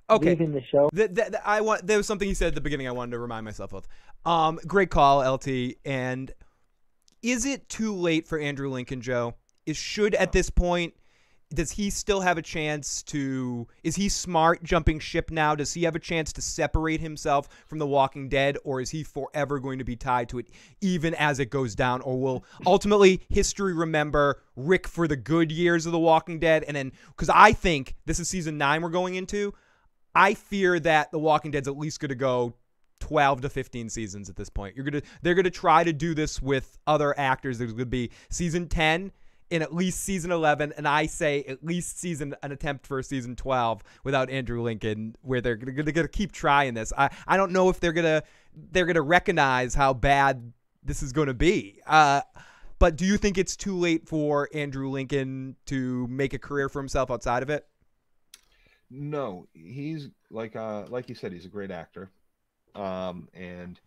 leaving the show. There was something he said at the beginning I wanted to remind myself of. Great call, LT. And is it too late for Andrew Lincoln, Joe? At this point, does he still have a chance to, is he smart jumping ship now? Does he have a chance to separate himself from The Walking Dead, or is he forever going to be tied to it even as it goes down? Or will ultimately history remember Rick for the good years of The Walking Dead? And then, because I think this is season 9 we're going into, I fear that The Walking Dead's at least going to go 12 to 15 seasons at this point. They're gonna try to do this with other actors. There's going to be season 10 in at least season 11, and I say at least an attempt for season 12 without Andrew Lincoln, where they're gonna keep trying this. I don't know if they're gonna recognize how bad this is going to be. But do you think it's too late for Andrew Lincoln to make a career for himself outside of it? No, he's like you said, he's a great actor, and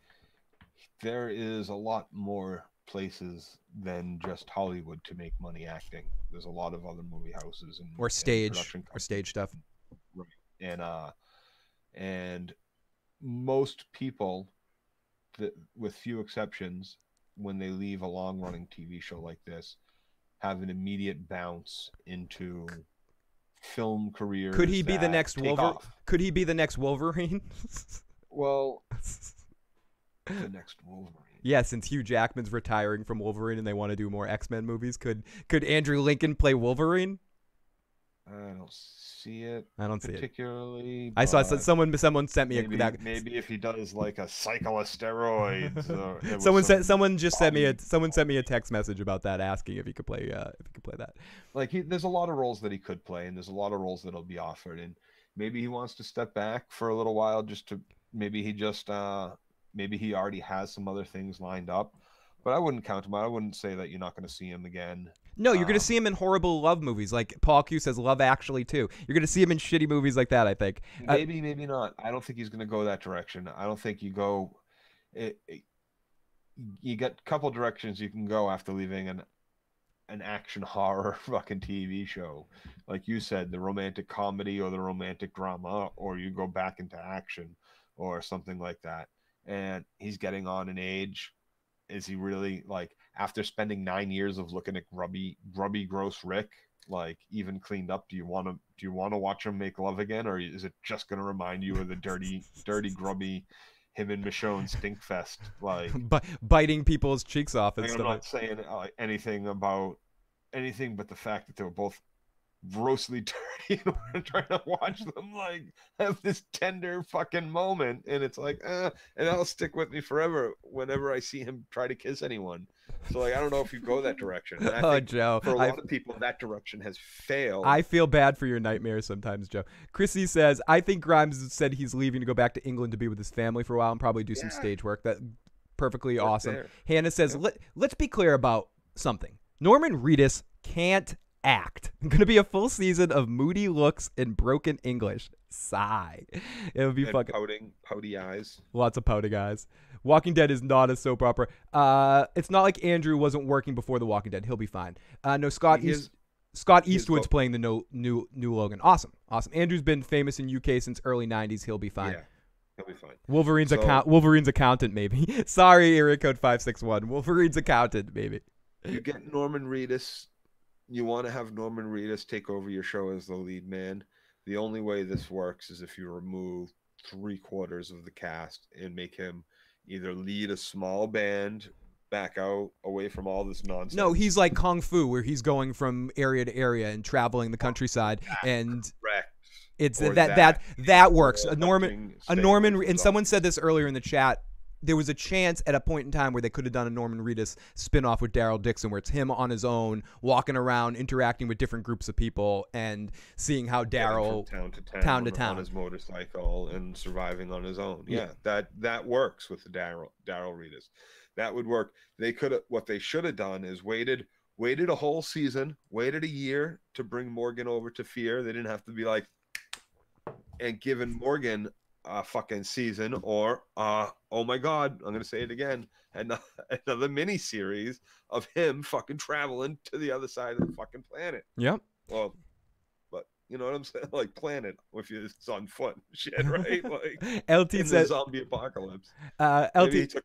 there is a lot more places than just Hollywood to make money acting. There's a lot of other movie houses or stage stuff, right? And most people, with few exceptions, when they leave a long-running TV show like this, have an immediate bounce into film careers. Could he be the next Wolverine? Could he be the next Wolverine? Well, the next Wolverine. Yeah, since Hugh Jackman's retiring from Wolverine and they want to do more X-Men movies, could Andrew Lincoln play Wolverine? I don't see it. I don't see it particularly. I saw someone sent me maybe if he does like a cycle of steroids. Someone sent me a text message about that, asking if he could play that. Like there's a lot of roles that he could play, and there's a lot of roles that'll be offered, and maybe he wants to step back for a little while maybe he already has some other things lined up, but I wouldn't count him out. I wouldn't say that you're not going to see him again No, you're going to see him in horrible love movies, like Paul Q says, Love Actually too. You're going to see him in shitty movies like that, I think. Maybe, maybe not. I don't think he's going to go that direction. I don't think you go. You get a couple directions you can go after leaving an action horror fucking TV show. Like you said, the romantic comedy or the romantic drama, or you go back into action or something like that. And he's getting on in age. Is he really, like, after spending 9 years of looking at grubby, gross Rick, like, even cleaned up, do you want to watch him make love again, or is it just going to remind you of the dirty, grubby him and Michonne Stinkfest, like biting people's cheeks off and like, stuff? I'm not saying anything about anything but the fact that they were both grossly dirty, and we're trying to watch them like have this tender fucking moment, and it's like, and that'll stick with me forever whenever I see him try to kiss anyone. So, like, I don't know if you go that direction. And I think Joe, for a lot of people, that direction has failed. I feel bad for your nightmares sometimes, Joe. Chrissy says, I think Grimes said he's leaving to go back to England to be with his family for a while and probably do some stage work. That perfectly awesome. There. Hannah says, let's be clear about something. Norman Reedus can't act. Going to be a full season of moody looks and broken English. Sigh. It would be and fucking pouty eyes. Lots of pouting eyes. Walking Dead is not a soap opera. It's not like Andrew wasn't working before The Walking Dead. He'll be fine. No, Scott Eastwood's playing the new Logan. Awesome. Andrew's been famous in UK since early 90s. He'll be fine. Yeah, he'll be fine. Wolverine's accountant, maybe. Sorry, area code 561. Wolverine's accountant, maybe. You get Norman Reedus. You want to have Norman Reedus take over your show as the lead man. The only way this works is if you remove 3/4 of the cast and make him either lead a small band back out away from all this nonsense. No, he's like Kung Fu, where he's going from area to area and traveling the countryside, and correct. It's Or that works. A helping Norman, stay and someone said this earlier in the chat. There was a chance at a point in time where they could have done a Norman Reedus spinoff with Daryl Dixon, where it's him on his own, walking around, interacting with different groups of people, and seeing how Daryl from town to town on his motorcycle and surviving on his own. Yeah, that works with the Daryl Reedus. That would work. They could have. What they should have done is waited a whole season, waited a year to bring Morgan over to Fear. They didn't have to be like, and given Morgan a fucking season, or oh my god, I'm gonna say it again, another mini series of him fucking traveling to the other side of the fucking planet. Yep. Well, but you know what I'm saying, like planet if it's on foot, shit, right? Like LT in says the zombie apocalypse. LT. Maybe he took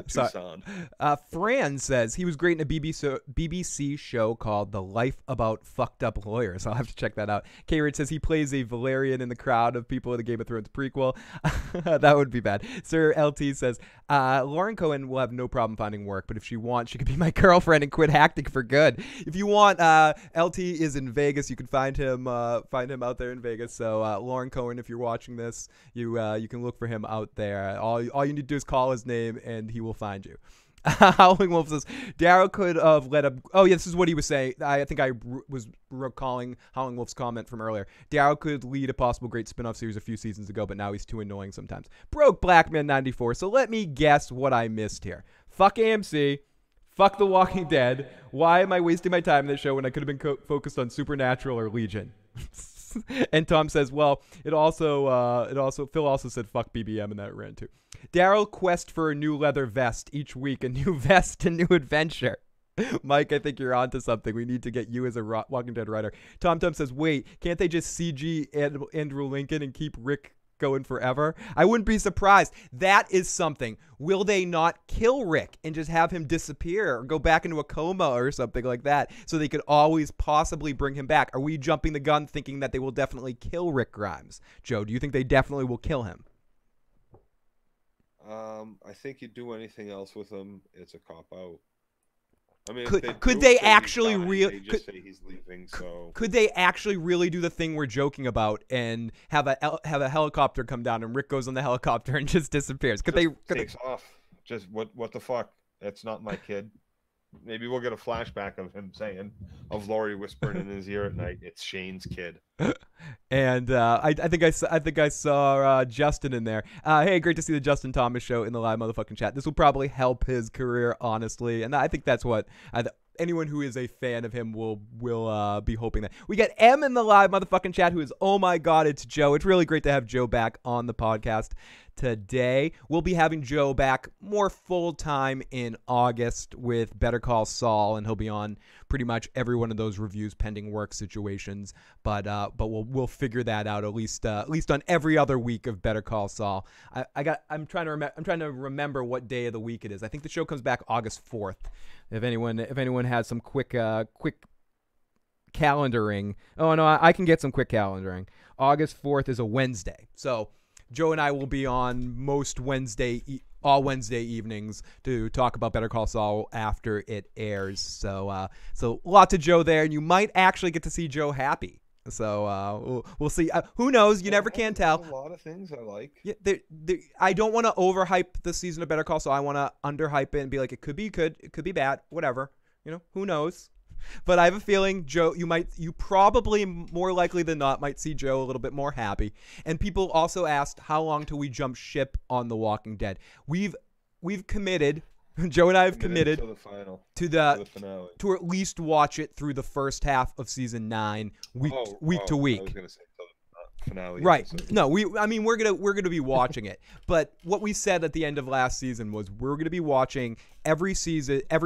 Sorry. Fran says he was great in a BBC show called The Life About Fucked Up Lawyers. I'll have to check that out. K-Rich says he plays a Valerian in the crowd of people in the Game of Thrones prequel. That would be bad. Sir LT says Lauren Cohen will have no problem finding work, but if she wants, she could be my girlfriend and quit acting for good. If you want, LT is in Vegas. You can find him out there in Vegas. So Lauren Cohen, if you're watching this, you can look for him out there. All you need to do is call his name and he will find you. Howling Wolf says Daryl could have let him. Oh yeah, this is what he was saying. I think I was recalling Howling Wolf's comment from earlier. Daryl could lead a possible great spin-off series a few seasons ago, but now he's too annoying sometimes. Broke Blackman 94. So let me guess what I missed here. Fuck AMC. Fuck The Walking Dead. Why am I wasting my time in this show when I could have been focused on Supernatural or Legion? And Tom says, well, Phil also said fuck BBM in that rant too. Daryl quest for a new leather vest each week, a new vest, a new adventure. Mike, I think you're onto something. We need to get you as a Walking Dead writer. Tom says, wait, can't they just CG Andrew Lincoln and keep Rick going forever? I wouldn't be surprised. That is something. Will they not kill Rick and just have him disappear or go back into a coma or something like that so they could always possibly bring him back? Are we jumping the gun thinking that they will definitely kill Rick Grimes? Joe, do you think they definitely will kill him? I think you do anything else with him, it's a cop out. I mean, could they actually really just say he's leaving? So could they actually really do the thing we're joking about and have a helicopter come down and Rick goes on the helicopter and just disappears? Could takes off? Just what the fuck? That's not my kid. Maybe we'll get a flashback of him of Laurie whispering in his ear at night, "It's Shane's kid." And I think I saw Justin in there. Hey, great to see the Justin Thomas show in the live motherfucking chat. This will probably help his career, honestly, and I think that's what anyone who is a fan of him will be hoping that. We got M in the live motherfucking chat who is, oh my God, it's Joe. It's really great to have Joe back on the podcast today. We'll be having Joe back more full-time in August with Better Call Saul, and he'll be on pretty much every one of those reviews pending work situations. But we'll figure that out at least on every other week of Better Call Saul. I'm trying to remember what day of the week it is. I think the show comes back August 4th. If anyone has some quick calendaring. Oh no, I can get some quick calendaring. August 4th is a Wednesday. So Joe and I will be on all Wednesday evenings to talk about Better Call Saul after it airs. So lots of Joe there, and you might actually get to see Joe happy. So we'll see. Who knows? You never can tell. A lot of things I like. Yeah, I don't want to overhype the season of Better Call Saul. I want to underhype it and be like, it could be good, it could be bad, whatever. Who knows? But I have a feeling, Joe, you probably more likely than not might see Joe a little bit more happy. And people also asked, how long till we jump ship on The Walking Dead? We've committed. Joe and I have committed to the finale, to at least watch it through the first half of season 9, week to week. I was gonna say finale. Right. Episode. No, we're gonna be watching it. But what we said at the end of last season was we're gonna be watching every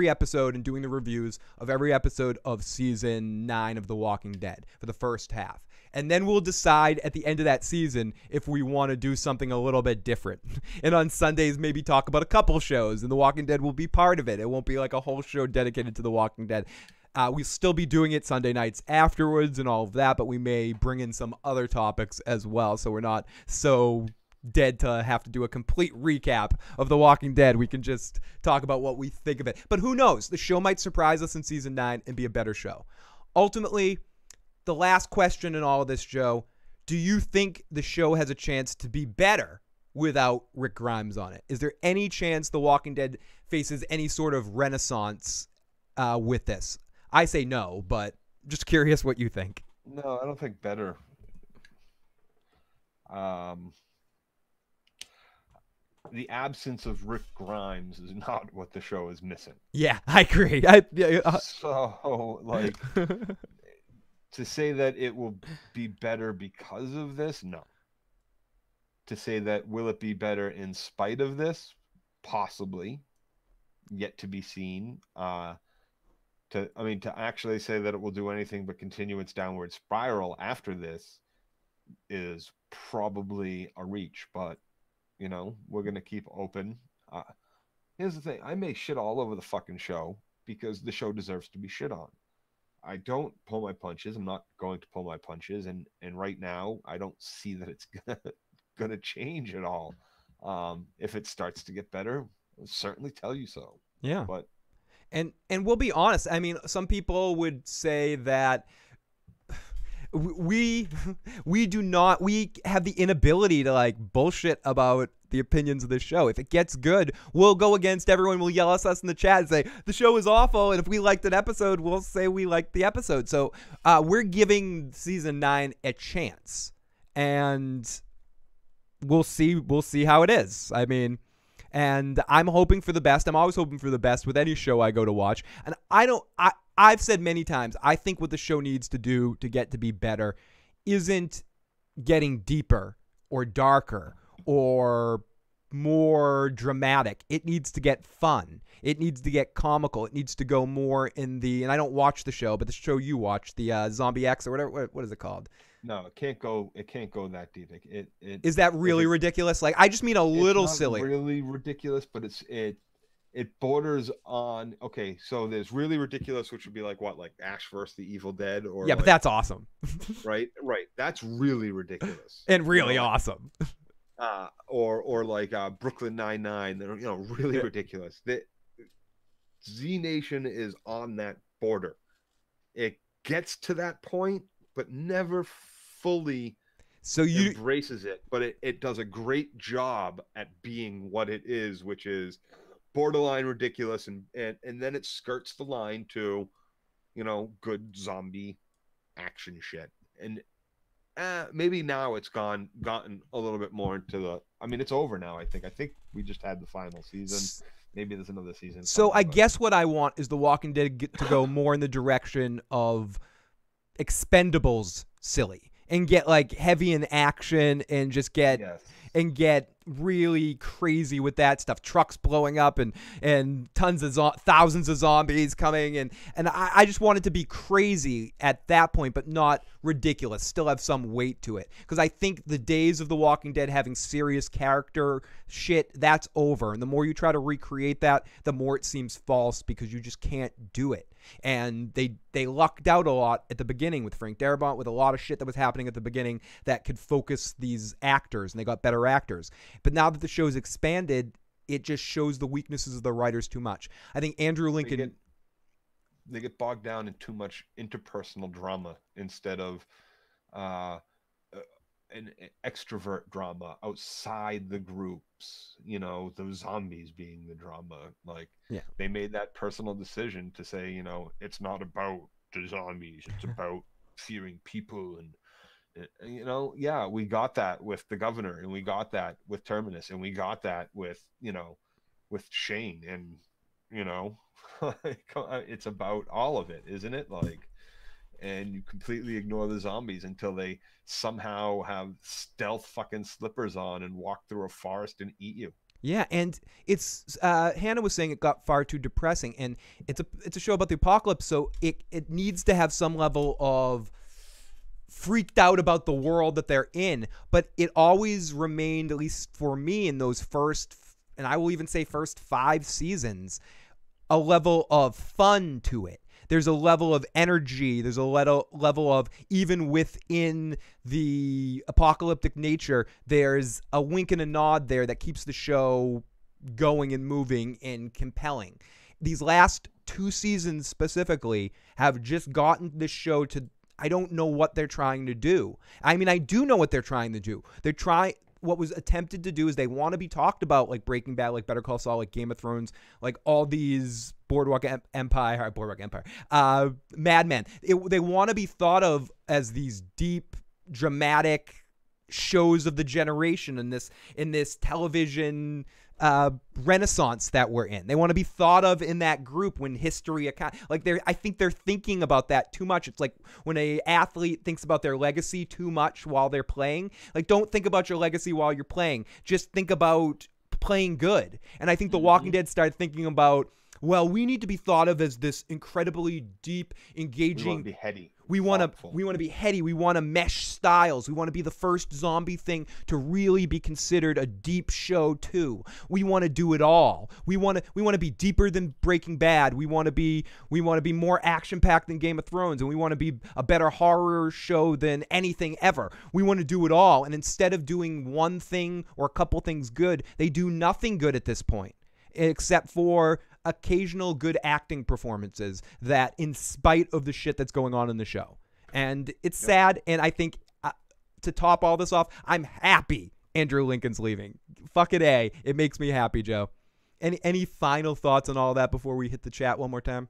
episode, and doing the reviews of every episode of season 9 of The Walking Dead for the first half. And then we'll decide at the end of that season if we want to do something a little bit different. And on Sundays, maybe talk about a couple shows, and The Walking Dead will be part of it. It won't be like a whole show dedicated to The Walking Dead. We'll still be doing it Sunday nights afterwards and all of that, but we may bring in some other topics as well, so we're not so dead to have to do a complete recap of The Walking Dead. We can just talk about what we think of it. But who knows? The show might surprise us in season 9 and be a better show. Ultimately, the last question in all of this, Joe, do you think the show has a chance to be better without Rick Grimes on it? Is there any chance The Walking Dead faces any sort of renaissance with this? I say no, but just curious what you think. No, I don't think better. The absence of Rick Grimes is not what the show is missing. Yeah, I agree. So, like, to say that it will be better because of this, no. To say that will it be better in spite of this, possibly, yet to be seen. To actually say that it will do anything but continue its downward spiral after this is probably a reach, but we're gonna keep open. Here's the thing: I may shit all over the fucking show because the show deserves to be shit on. I don't pull my punches. I'm not going to pull my punches, and right now I don't see that it's gonna change at all. If it starts to get better, I'll certainly tell you so. Yeah, but. And we'll be honest. I mean, some people would say that we have the inability to like bullshit about the opinions of the show. If it gets good, we'll go against everyone. We'll yell at us in the chat and say the show is awful. And if we liked an episode, we'll say we liked the episode. So we're giving season 9 a chance, and we'll see how it is. I mean. And I'm hoping for the best. I'm always hoping for the best with any show I go to watch. And I've said many times, I think what the show needs to do to get to be better isn't getting deeper or darker or more dramatic. It needs to get fun. It needs to get comical. It needs to go more in and I don't watch the show, but the show you watch, the Zombie X or whatever, what is it called? No, it can't go that deep. Is that really ridiculous? Like, I just mean a little silly. It's not really ridiculous, but it borders on. Okay, so there's really ridiculous, which would be like what, like Ash vs. the Evil Dead, or yeah, but that's awesome. right. That's really ridiculous and really awesome. Or like Brooklyn Nine-Nine. They're really ridiculous. The Z Nation is on that border. It gets to that point, but never fully embraces it, but it does a great job at being what it is, which is borderline ridiculous, and then it skirts the line to good zombie action shit. And maybe now it's gotten a little bit more into it's over now. I think we just had the final season. Maybe there's another season. So coming, I but- guess what I want is The Walking Dead to go more in the direction of Expendables silly and get like heavy in action and just get Yes. and get really crazy with that stuff. Trucks blowing up and thousands of zombies coming and I just want it to be crazy at that point, but not ridiculous. Still have some weight to it. Because I think the days of The Walking Dead having serious character shit, that's over. And the more you try to recreate that, the more it seems false because you just can't do it. And they lucked out a lot at the beginning with Frank Darabont, with a lot of shit that was happening at the beginning that could focus these actors, and they got better actors. But now that the show's expanded, it just shows the weaknesses of the writers too much. I think Andrew Lincoln... They get bogged down in too much interpersonal drama instead of an extrovert drama outside the groups, you know, the zombies being the drama. Like, they made that personal decision to say, you know, it's not about the zombies, it's about fearing people. And, you know, we got that with the governor, and we got that with Terminus, and we got that with, you know, with Shane. And, you know, it's about all of it, isn't it? Like, and you completely ignore the zombies until they somehow have stealth fucking slippers on and walk through a forest and eat you. Yeah, and it's Hannah was saying it got far too depressing, and it's a show about the apocalypse, so it needs to have some level of freaked out about the world that they're in, but it always remained, at least for me, in those first, and I will even say first 5 seasons, a level of fun to it. There's a level of energy. There's a level of, even within the apocalyptic nature, there's a wink and a nod there that keeps the show going and moving and compelling. These last 2 seasons specifically have just gotten this show to, I don't know what they're trying to do. I mean, I do know what they're trying to do. What was attempted to do is they want to be talked about, like Breaking Bad, like Better Call Saul, like Game of Thrones, like all these Boardwalk Empire, Mad Men. They want to be thought of as these deep, dramatic shows of the generation in this television renaissance that we're in. They want to be thought of in that group when history I think they're thinking about that too much. It's like when a athlete thinks about their legacy too much while they're playing. Like, don't think about your legacy while you're playing. Just think about playing good. And I think The Walking Dead started thinking about, well, we need to be thought of as this incredibly deep, engaging. We want to be heady. We want to be heady. We want to mesh styles. We want to be the first zombie thing to really be considered a deep show too. We want to do it all. We want to be deeper than Breaking Bad. We want to be more action packed than Game of Thrones, and we want to be a better horror show than anything ever. We want to do it all. And instead of doing one thing or a couple things good, they do nothing good at this point, except for occasional good acting performances that, in spite of the shit that's going on in the show. And it's sad, and I think to top all this off, I'm happy Andrew Lincoln's leaving. Fucking A. It makes me happy, Joe. Any final thoughts on all that before we hit the chat one more time?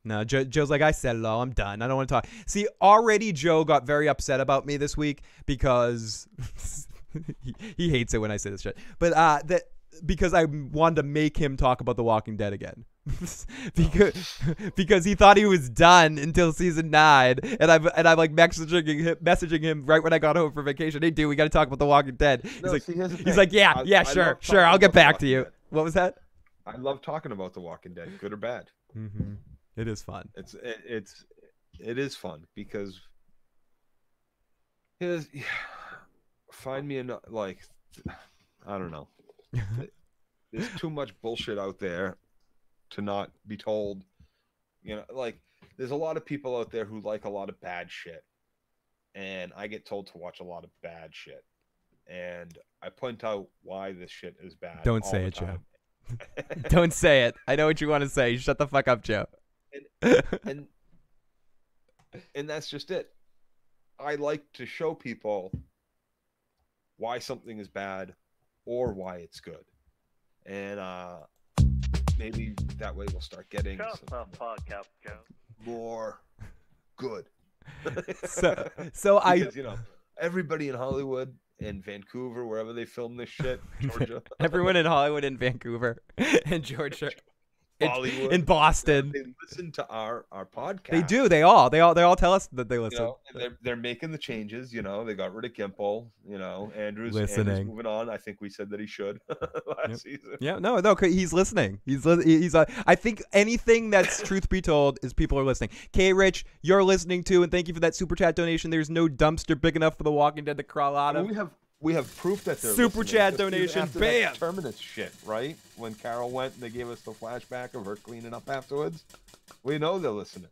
No, Joe's like, I said it all. I'm done. I don't want to talk. See, already Joe got very upset about me this week because he hates it when I say this shit. But because I wanted to make him talk about The Walking Dead again. because he thought he was done until season 9, and I'm like messaging him right when I got home for vacation. Hey, dude, we got to talk about The Walking Dead. He's like, yeah, sure, I'll get back to you. What was that? I love talking about The Walking Dead, good or bad. Mm-hmm. It is fun. It is fun because find me like, I don't know. There's too much bullshit out there to not be told. You know, like, there's a lot of people out there who like a lot of bad shit, and I get told to watch a lot of bad shit, and I point out why this shit is bad. Don't say it, Joe. Don't say it. I know what you want to say. Shut the fuck up, Joe. and that's just it. I like to show people why something is bad or why it's good, and maybe that way we'll start getting more good. So because, you know, everybody in Hollywood in Vancouver, wherever they film this shit, Georgia, Everyone in Hollywood and Vancouver and Georgia. Hollywood, In Boston. they listen to our podcast. They do. They all tell us that they listen. You know, and they're making the changes. You know, they got rid of Gimple. You know, Andrew's Listening. moving on. I think we said that he should last season. Yeah, no, 'cause he's listening. He's I think anything that's truth be told is people are listening. K Rich, you're listening too, and thank you for that super chat donation. There's no dumpster big enough for the Walking Dead to crawl out of. We have proof that they're Super listening. chat Just even donation, after bam! that Terminus shit, right? When Carol went and they gave us the flashback of her cleaning up afterwards. We know they're listening.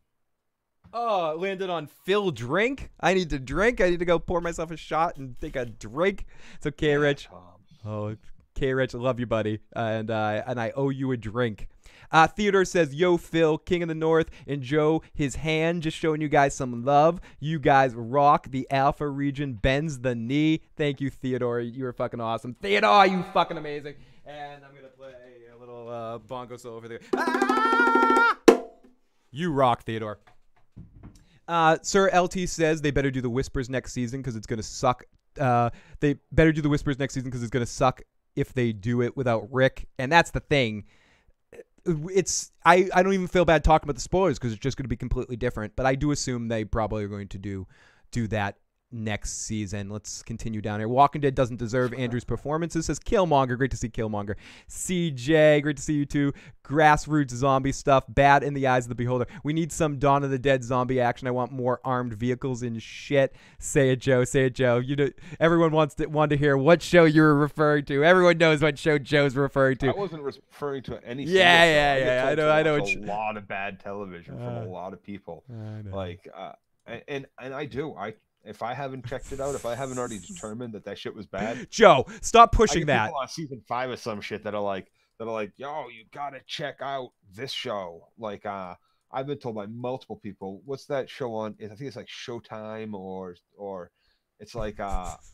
Oh, it landed on Phil Drink. I need to drink. I need to go pour myself a shot and take a drink. So K Rich. Oh, K Rich, I love you, buddy. And I owe you a drink. Theodore says, yo, Phil, King of the North, and Joe, his hand, just showing you guys some love. You guys rock. The Alpha region bends the knee. Thank you, Theodore. You were fucking awesome. Theodore, you fucking amazing. And I'm going to play a little bongo solo over there. Ah! You rock, Theodore. Sir LT says they better do the Whispers next season because it's going to suck. They better do the Whispers next season because it's going to suck if they do it without Rick. And that's the thing. I don't even feel bad talking about the spoilers because it's just going to be completely different. But I do assume they probably are going to do that next season. Let's continue down here. Walking Dead doesn't deserve Andrew's performances, says Killmonger. Great to see Killmonger. CJ, great to see you too. Grassroots zombie stuff, bad in the eyes of the beholder. We need some Dawn of the Dead zombie action. I want more armed vehicles and shit. Say it, Joe. Say it, Joe. You know, everyone wanted to hear what show you were referring to. Everyone knows what show Joe's referring to. I wasn't referring to any. Yeah. I know. A lot of bad television from a lot of people. Like, and I do. If I haven't checked it out, if I haven't already determined that shit was bad, Joe, stop pushing that. People on season 5 of some shit that are like, yo, you gotta check out this show. Like, I've been told by multiple people, what's that show on? I think it's like Showtime or it's like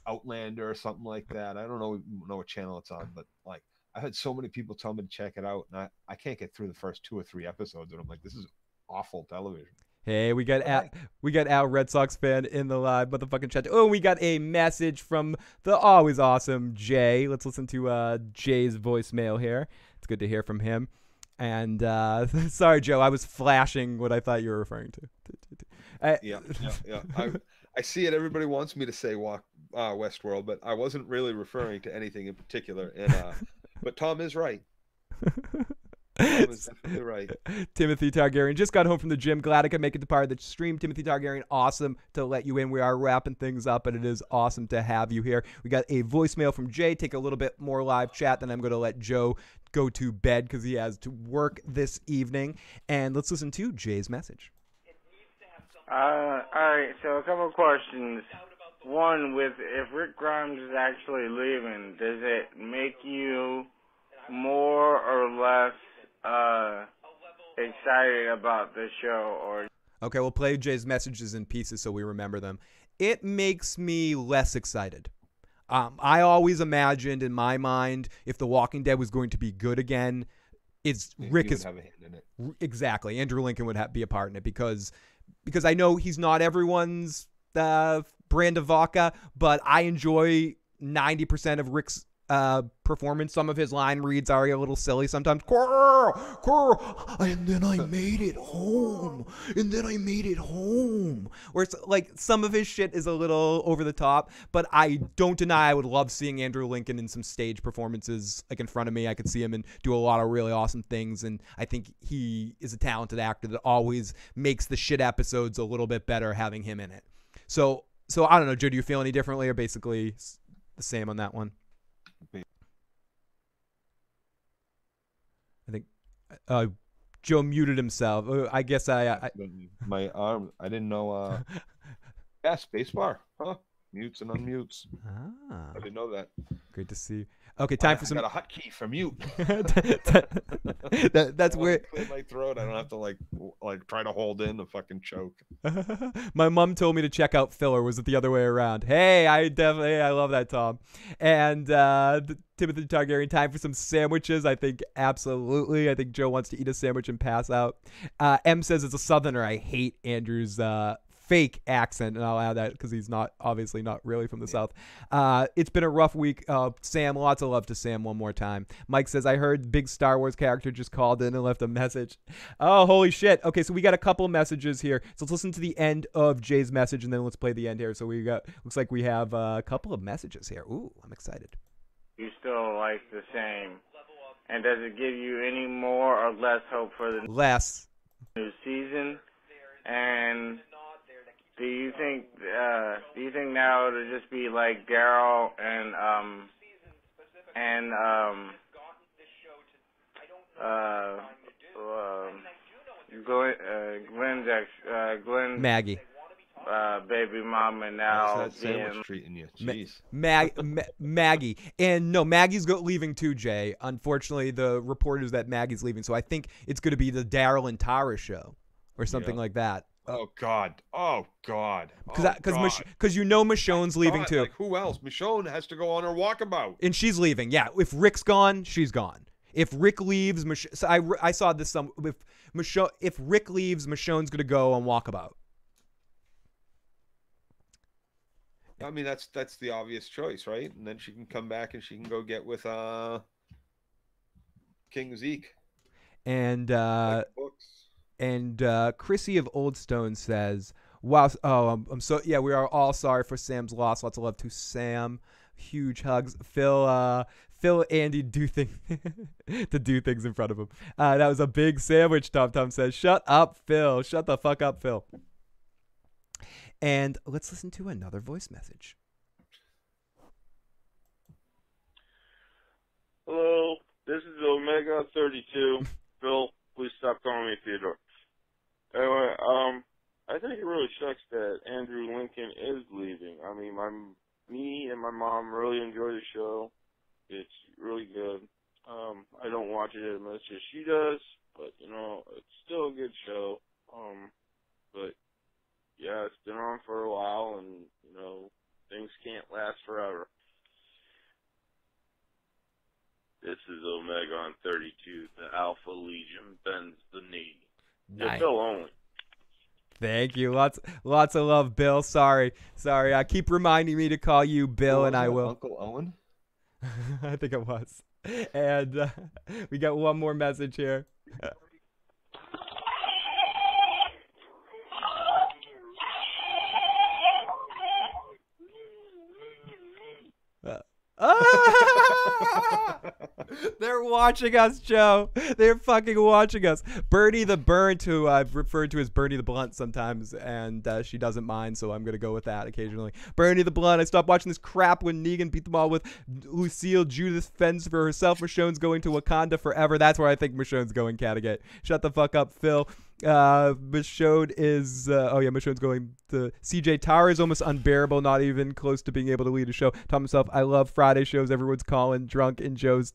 Outlander or something like that. I don't know what channel it's on, but like I've had so many people tell me to check it out, and I can't get through the first 2 or 3 episodes, and I'm like, this is awful television. Hey, we got Al Red Sox fan in the live motherfucking chat. Oh, we got a message from the always awesome Jay. Let's listen to Jay's voicemail here. It's good to hear from him. And sorry, Joe, I was flashing what I thought you were referring to. Yeah. I see it. Everybody wants me to say Westworld, but I wasn't really referring to anything in particular. And but Tom is right. Tom is definitely right. Timothy Targaryen just got home from the gym. Glad I could make it to part of the stream. Timothy Targaryen, awesome to let you in. We are wrapping things up, and it is awesome to have you here. We got a voicemail from Jay. Take a little bit more live chat, then I'm going to let Joe go to bed because he has to work this evening. And let's listen to Jay's message. All right, so a couple of questions. One, if Rick Grimes is actually leaving, does it make you more or less excited about the show? Or okay, we'll play Jay's messages in pieces so we remember them. It makes me less excited. I always imagined in my mind if The Walking Dead was going to be good again, Rick is have a hand in it. Exactly. Andrew Lincoln would be a part in it because I know he's not everyone's brand of vodka, but I enjoy 90% of Rick's performance. Some of his line reads are a little silly sometimes. And then I made it home. Where it's like some of his shit is a little over the top, but I don't deny I would love seeing Andrew Lincoln in some stage performances like in front of me. I could see him and do a lot of really awesome things, and I think he is a talented actor that always makes the shit episodes a little bit better having him in it. So I don't know, Joe, do you feel any differently or basically the same on that one? I think Joe muted himself. I guess my arm. I didn't know. Yeah, spacebar. Huh? Mutes and unmutes. I didn't know that. Great to see you. Okay, time for some. I got a hotkey for mute. That's weird. Clear my throat. I don't have to like try to hold in the fucking choke. My mom told me to check out filler. Was it the other way around? Hey, I love that, Tom. And Timothy Targaryen, time for some sandwiches. I think absolutely. I think Joe wants to eat a sandwich and pass out. M says it's a Southerner. I hate Andrew's fake accent, and I'll add that because he's obviously not really from the South. It's been a rough week. Sam, lots of love to Sam one more time. Mike says, I heard big Star Wars character just called in and left a message. Oh, holy shit. Okay, so we got a couple of messages here. So let's listen to the end of Jay's message, and then let's play the end here. So looks like we have a couple of messages here. Ooh, I'm excited. You still like the same. And does it give you any more or less hope for the Less. new season? And do you think now it'll just be like Daryl and Glenn's Maggie. Baby mama How's now that sandwich being treating you? Jeez. Maggie. And no, Maggie's leaving too, Jay. Unfortunately, the report is that Maggie's leaving. So I think it's going to be the Daryl and Tara show or something like that. Oh God! Because Michonne's leaving too. Like, who else? Michonne has to go on her walkabout. And she's leaving. Yeah, if Rick's gone, she's gone. If Rick leaves, so I saw this if Rick leaves, Michonne's going to go on walkabout. I mean, that's the obvious choice, right? And then she can come back and she can go get with King Zeke. And Books. Chrissy of Old Stone says, "Wow, I'm so we are all sorry for Sam's loss. Lots of love to Sam. Huge hugs, Phil. Andy do things to do things in front of him. That was a big sandwich." Tom says, "Shut up, Phil. Shut the fuck up, Phil." And let's listen to another voice message. Hello, this is Omega 32. Phil, please stop calling me Theodore. Anyway, I think it really sucks that Andrew Lincoln is leaving. I mean, me and my mom really enjoy the show. It's really good. I don't watch it as much as she does, but it's still a good show. But yeah, it's been on for a while, and things can't last forever. This is Omega on 32. The Alpha Legion bends the knee. Nice. Bill only. Thank you. Lots of love, Bill. Sorry. I keep reminding me to call you Bill, and I will. Uncle Owen? I think it was. And we got one more message here. They're watching us, Joe. They're fucking watching us. Bernie the Burnt, who I've referred to as Bernie the Blunt sometimes, and she doesn't mind, so I'm going to go with that occasionally. Bernie the Blunt. I stopped watching this crap when Negan beat them all with Lucille. Judith fends for herself. Michonne's going to Wakanda forever. That's where I think Michonne's going, Catagate. Shut the fuck up, Phil. Michonne is Michonne's going to CJ. Tara is almost unbearable, not even close to being able to lead a show. Tom himself, I love Friday shows. Everyone's calling drunk in Joe's.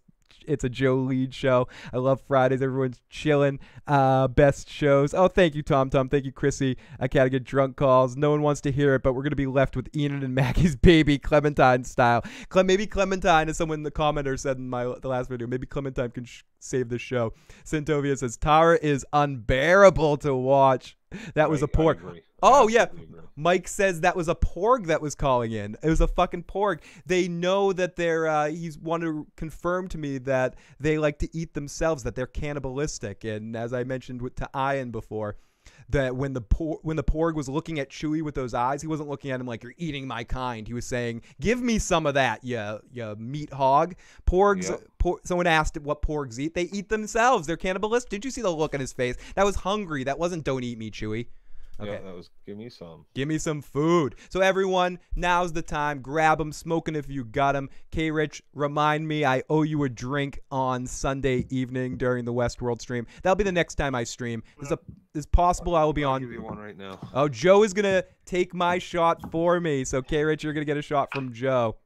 It's a Joe lead show. I love Fridays. Everyone's chilling. Best shows. Oh, thank you, Tom. Thank you, Chrissy. I can't get drunk calls. No one wants to hear it, but we're going to be left with Enid and Maggie's baby, Clementine style. Maybe Clementine, as someone in the commenter said in the last video, maybe Clementine can save the show. Centovia says, Tara is unbearable to watch. That was a porg. Oh, yeah. Mike says that was a porg that was calling in. It was a fucking porg. They know that he's wanted to confirm to me that they like to eat themselves, that they're cannibalistic. And as I mentioned to Ian before, that when the porg was looking at Chewie with those eyes, he wasn't looking at him like, you're eating my kind. He was saying, give me some of that, you meat hog. Porgs, yep. Someone asked what porgs eat. They eat themselves. They're cannibalistic. Did you see the look on his face? That was hungry. That wasn't don't eat me, Chewie. Okay. Yeah, that was give me some. Give me some food. So everyone, now's the time. Grab them, smoking if you got them. K-Rich, remind me I owe you a drink on Sunday evening during the Westworld stream. That'll be the next time I stream. Is possible I will be on. I'll give you one right now. Oh, Joe is going to take my shot for me. So K-Rich, you're going to get a shot from Joe.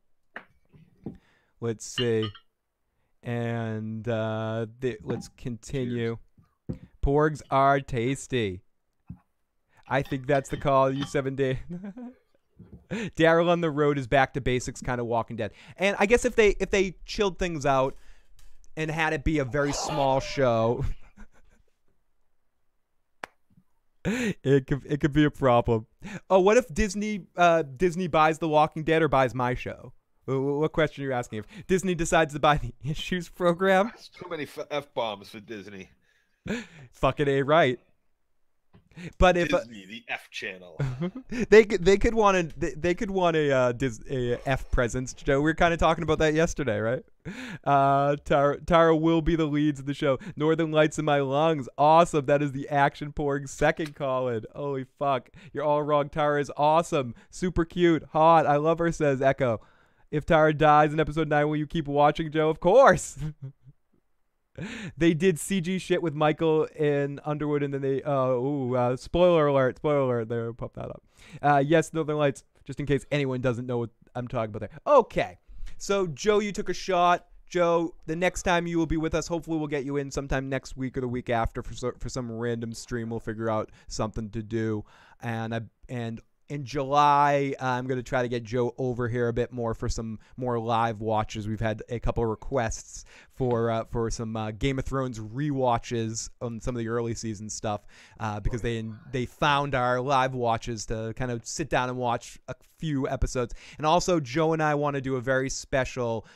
Let's see. And let's continue. Cheers. Porgs are tasty. I think that's the call. You 7 day. Daryl on the road is back to basics, kind of Walking Dead. And I guess if they chilled things out and had it be a very small show. It could be a problem. Oh, what if Disney buys The Walking Dead or buys my show? What question are you asking? If Disney decides to buy the Issues program? There's too many F-bombs for Disney. Fucking A right. But if Disney, the F channel. they could want a F presence, Joe. We were kind of talking about that yesterday, right? Tara will be the leads of the show. Northern Lights in My Lungs, awesome. That is the action pouring second call-in. Holy fuck, you're all wrong. Tara is awesome, super cute, hot. I love her. Says Echo. If Tara dies in episode 9, will you keep watching, Joe? Of course. They did CG shit with Michael in Underwood, and then they spoiler alert, there, pop that up. Yes, Northern Lights, just in case anyone doesn't know what I'm talking about there. Okay, so Joe, you took a shot. Joe, the next time you will be with us, hopefully we'll get you in sometime next week or the week after for some random stream. We'll figure out something to do, and in July, I'm going to try to get Joe over here a bit more for some more live watches. We've had a couple of requests for some Game of Thrones rewatches on some of the early season stuff because they found our live watches to kind of sit down and watch a few episodes. And also, Joe and I want to do a very special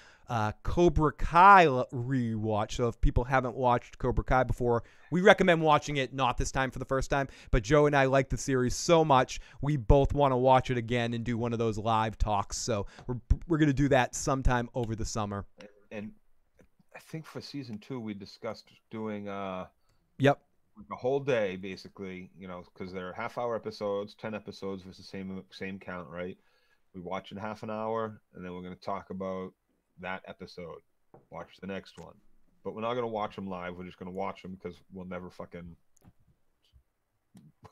Cobra Kai rewatch. So if people haven't watched Cobra Kai before, we recommend watching it not this time for the first time, but Joe and I like the series so much we both want to watch it again and do one of those live talks. So we're going to do that sometime over the summer. And I think for season 2 we discussed doing yep, a whole day basically, because they're half-hour episodes, 10 episodes with the same count, right? We watch in half an hour and then we're going to talk about that episode, watch the next one, but we're not going to watch them live. We're just going to watch them because we'll never fucking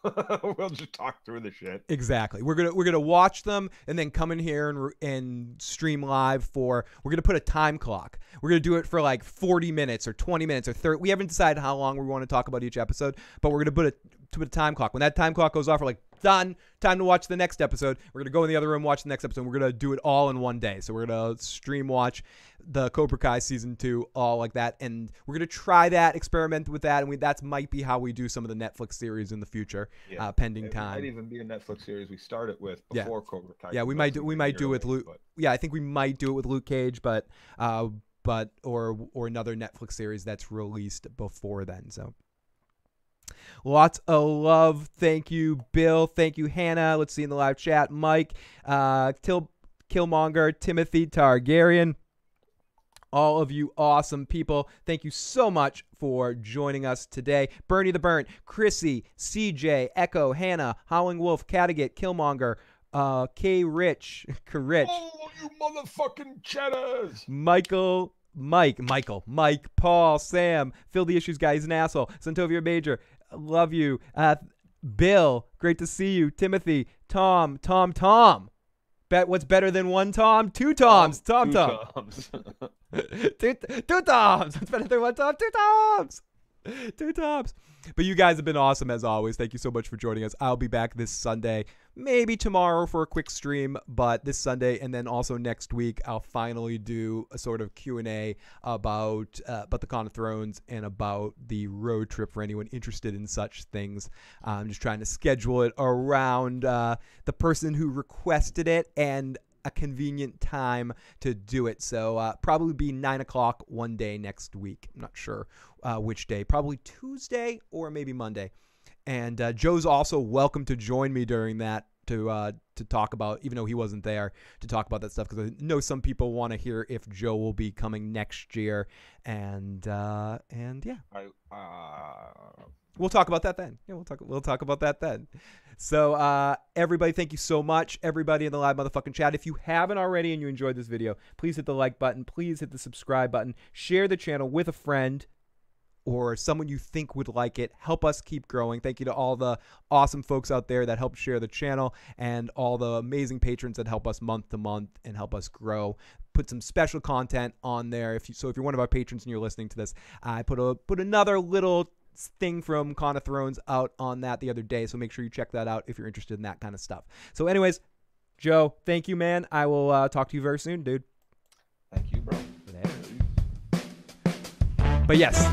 we'll just talk through the shit. Exactly. We're gonna watch them and then come in here and stream live we're gonna put a time clock. We're gonna do it for like 40 minutes or 20 minutes or 30. We haven't decided how long we want to talk about each episode, but we're gonna put a time clock. When that time clock goes off, we're like, done. Time to watch the next episode. We're gonna go in the other room, watch the next episode. We're gonna do it all in one day. So we're gonna stream watch the Cobra Kai season 2 all like that, and we're gonna try that, experiment with that, and that might be how we do some of the Netflix series in the future, pending time. It might even be a Netflix series we start it with before Cobra Kai. Yeah, we might do it with Luke. Yeah, I think we might do it with Luke Cage, but or another Netflix series that's released before then. So. Lots of love. Thank you, Bill. Thank you, Hannah. Let's see in the live chat. Mike, Killmonger, Timothy Targaryen. All of you awesome people. Thank you so much for joining us today. Bernie the Burnt, Chrissy, CJ, Echo, Hannah, Howling Wolf, Cattigat, Killmonger, K. Rich, Oh, you motherfucking cheddars! Mike, Paul, Sam, Phil the Issues Guy, he's an asshole. Santovia Major, love you. Bill, great to see you. Timothy, Tom. Bet what's better than one Tom? Two Toms. Tom. Two Toms. Two Toms. What's better than one Tom? Two Toms. Two Toms. But you guys have been awesome as always. Thank you so much for joining us. I'll be back this Sunday, maybe tomorrow for a quick stream, but this Sunday and then also next week I'll finally do a sort of Q&A about the Con of Thrones and about the road trip for anyone interested in such things. I'm just trying to schedule it around the person who requested it and a convenient time to do it. So probably be 9 o'clock one day next week. I'm not sure which day. Probably Tuesday or maybe Monday. And Joe's also welcome to join me during that to talk about, even though he wasn't there, to talk about that stuff, because I know some people want to hear if Joe will be coming next year. And yeah. We'll talk about that then. Yeah, we'll talk about that then. So everybody, thank you so much. Everybody in the live motherfucking chat. If you haven't already and you enjoyed this video, please hit the like button. Please hit the subscribe button. Share the channel with a friend or someone you think would like it. Help us keep growing. Thank you to all the awesome folks out there that help share the channel and all the amazing patrons that help us month to month and help us grow. Put some special content on there. If you're one of our patrons and you're listening to this, I put another little thing from Con of Thrones out on that the other day, so make sure you check that out if you're interested in that kind of stuff. So anyways, Joe, thank you, man. I will talk to you very soon, dude. Thank you, bro. But yes,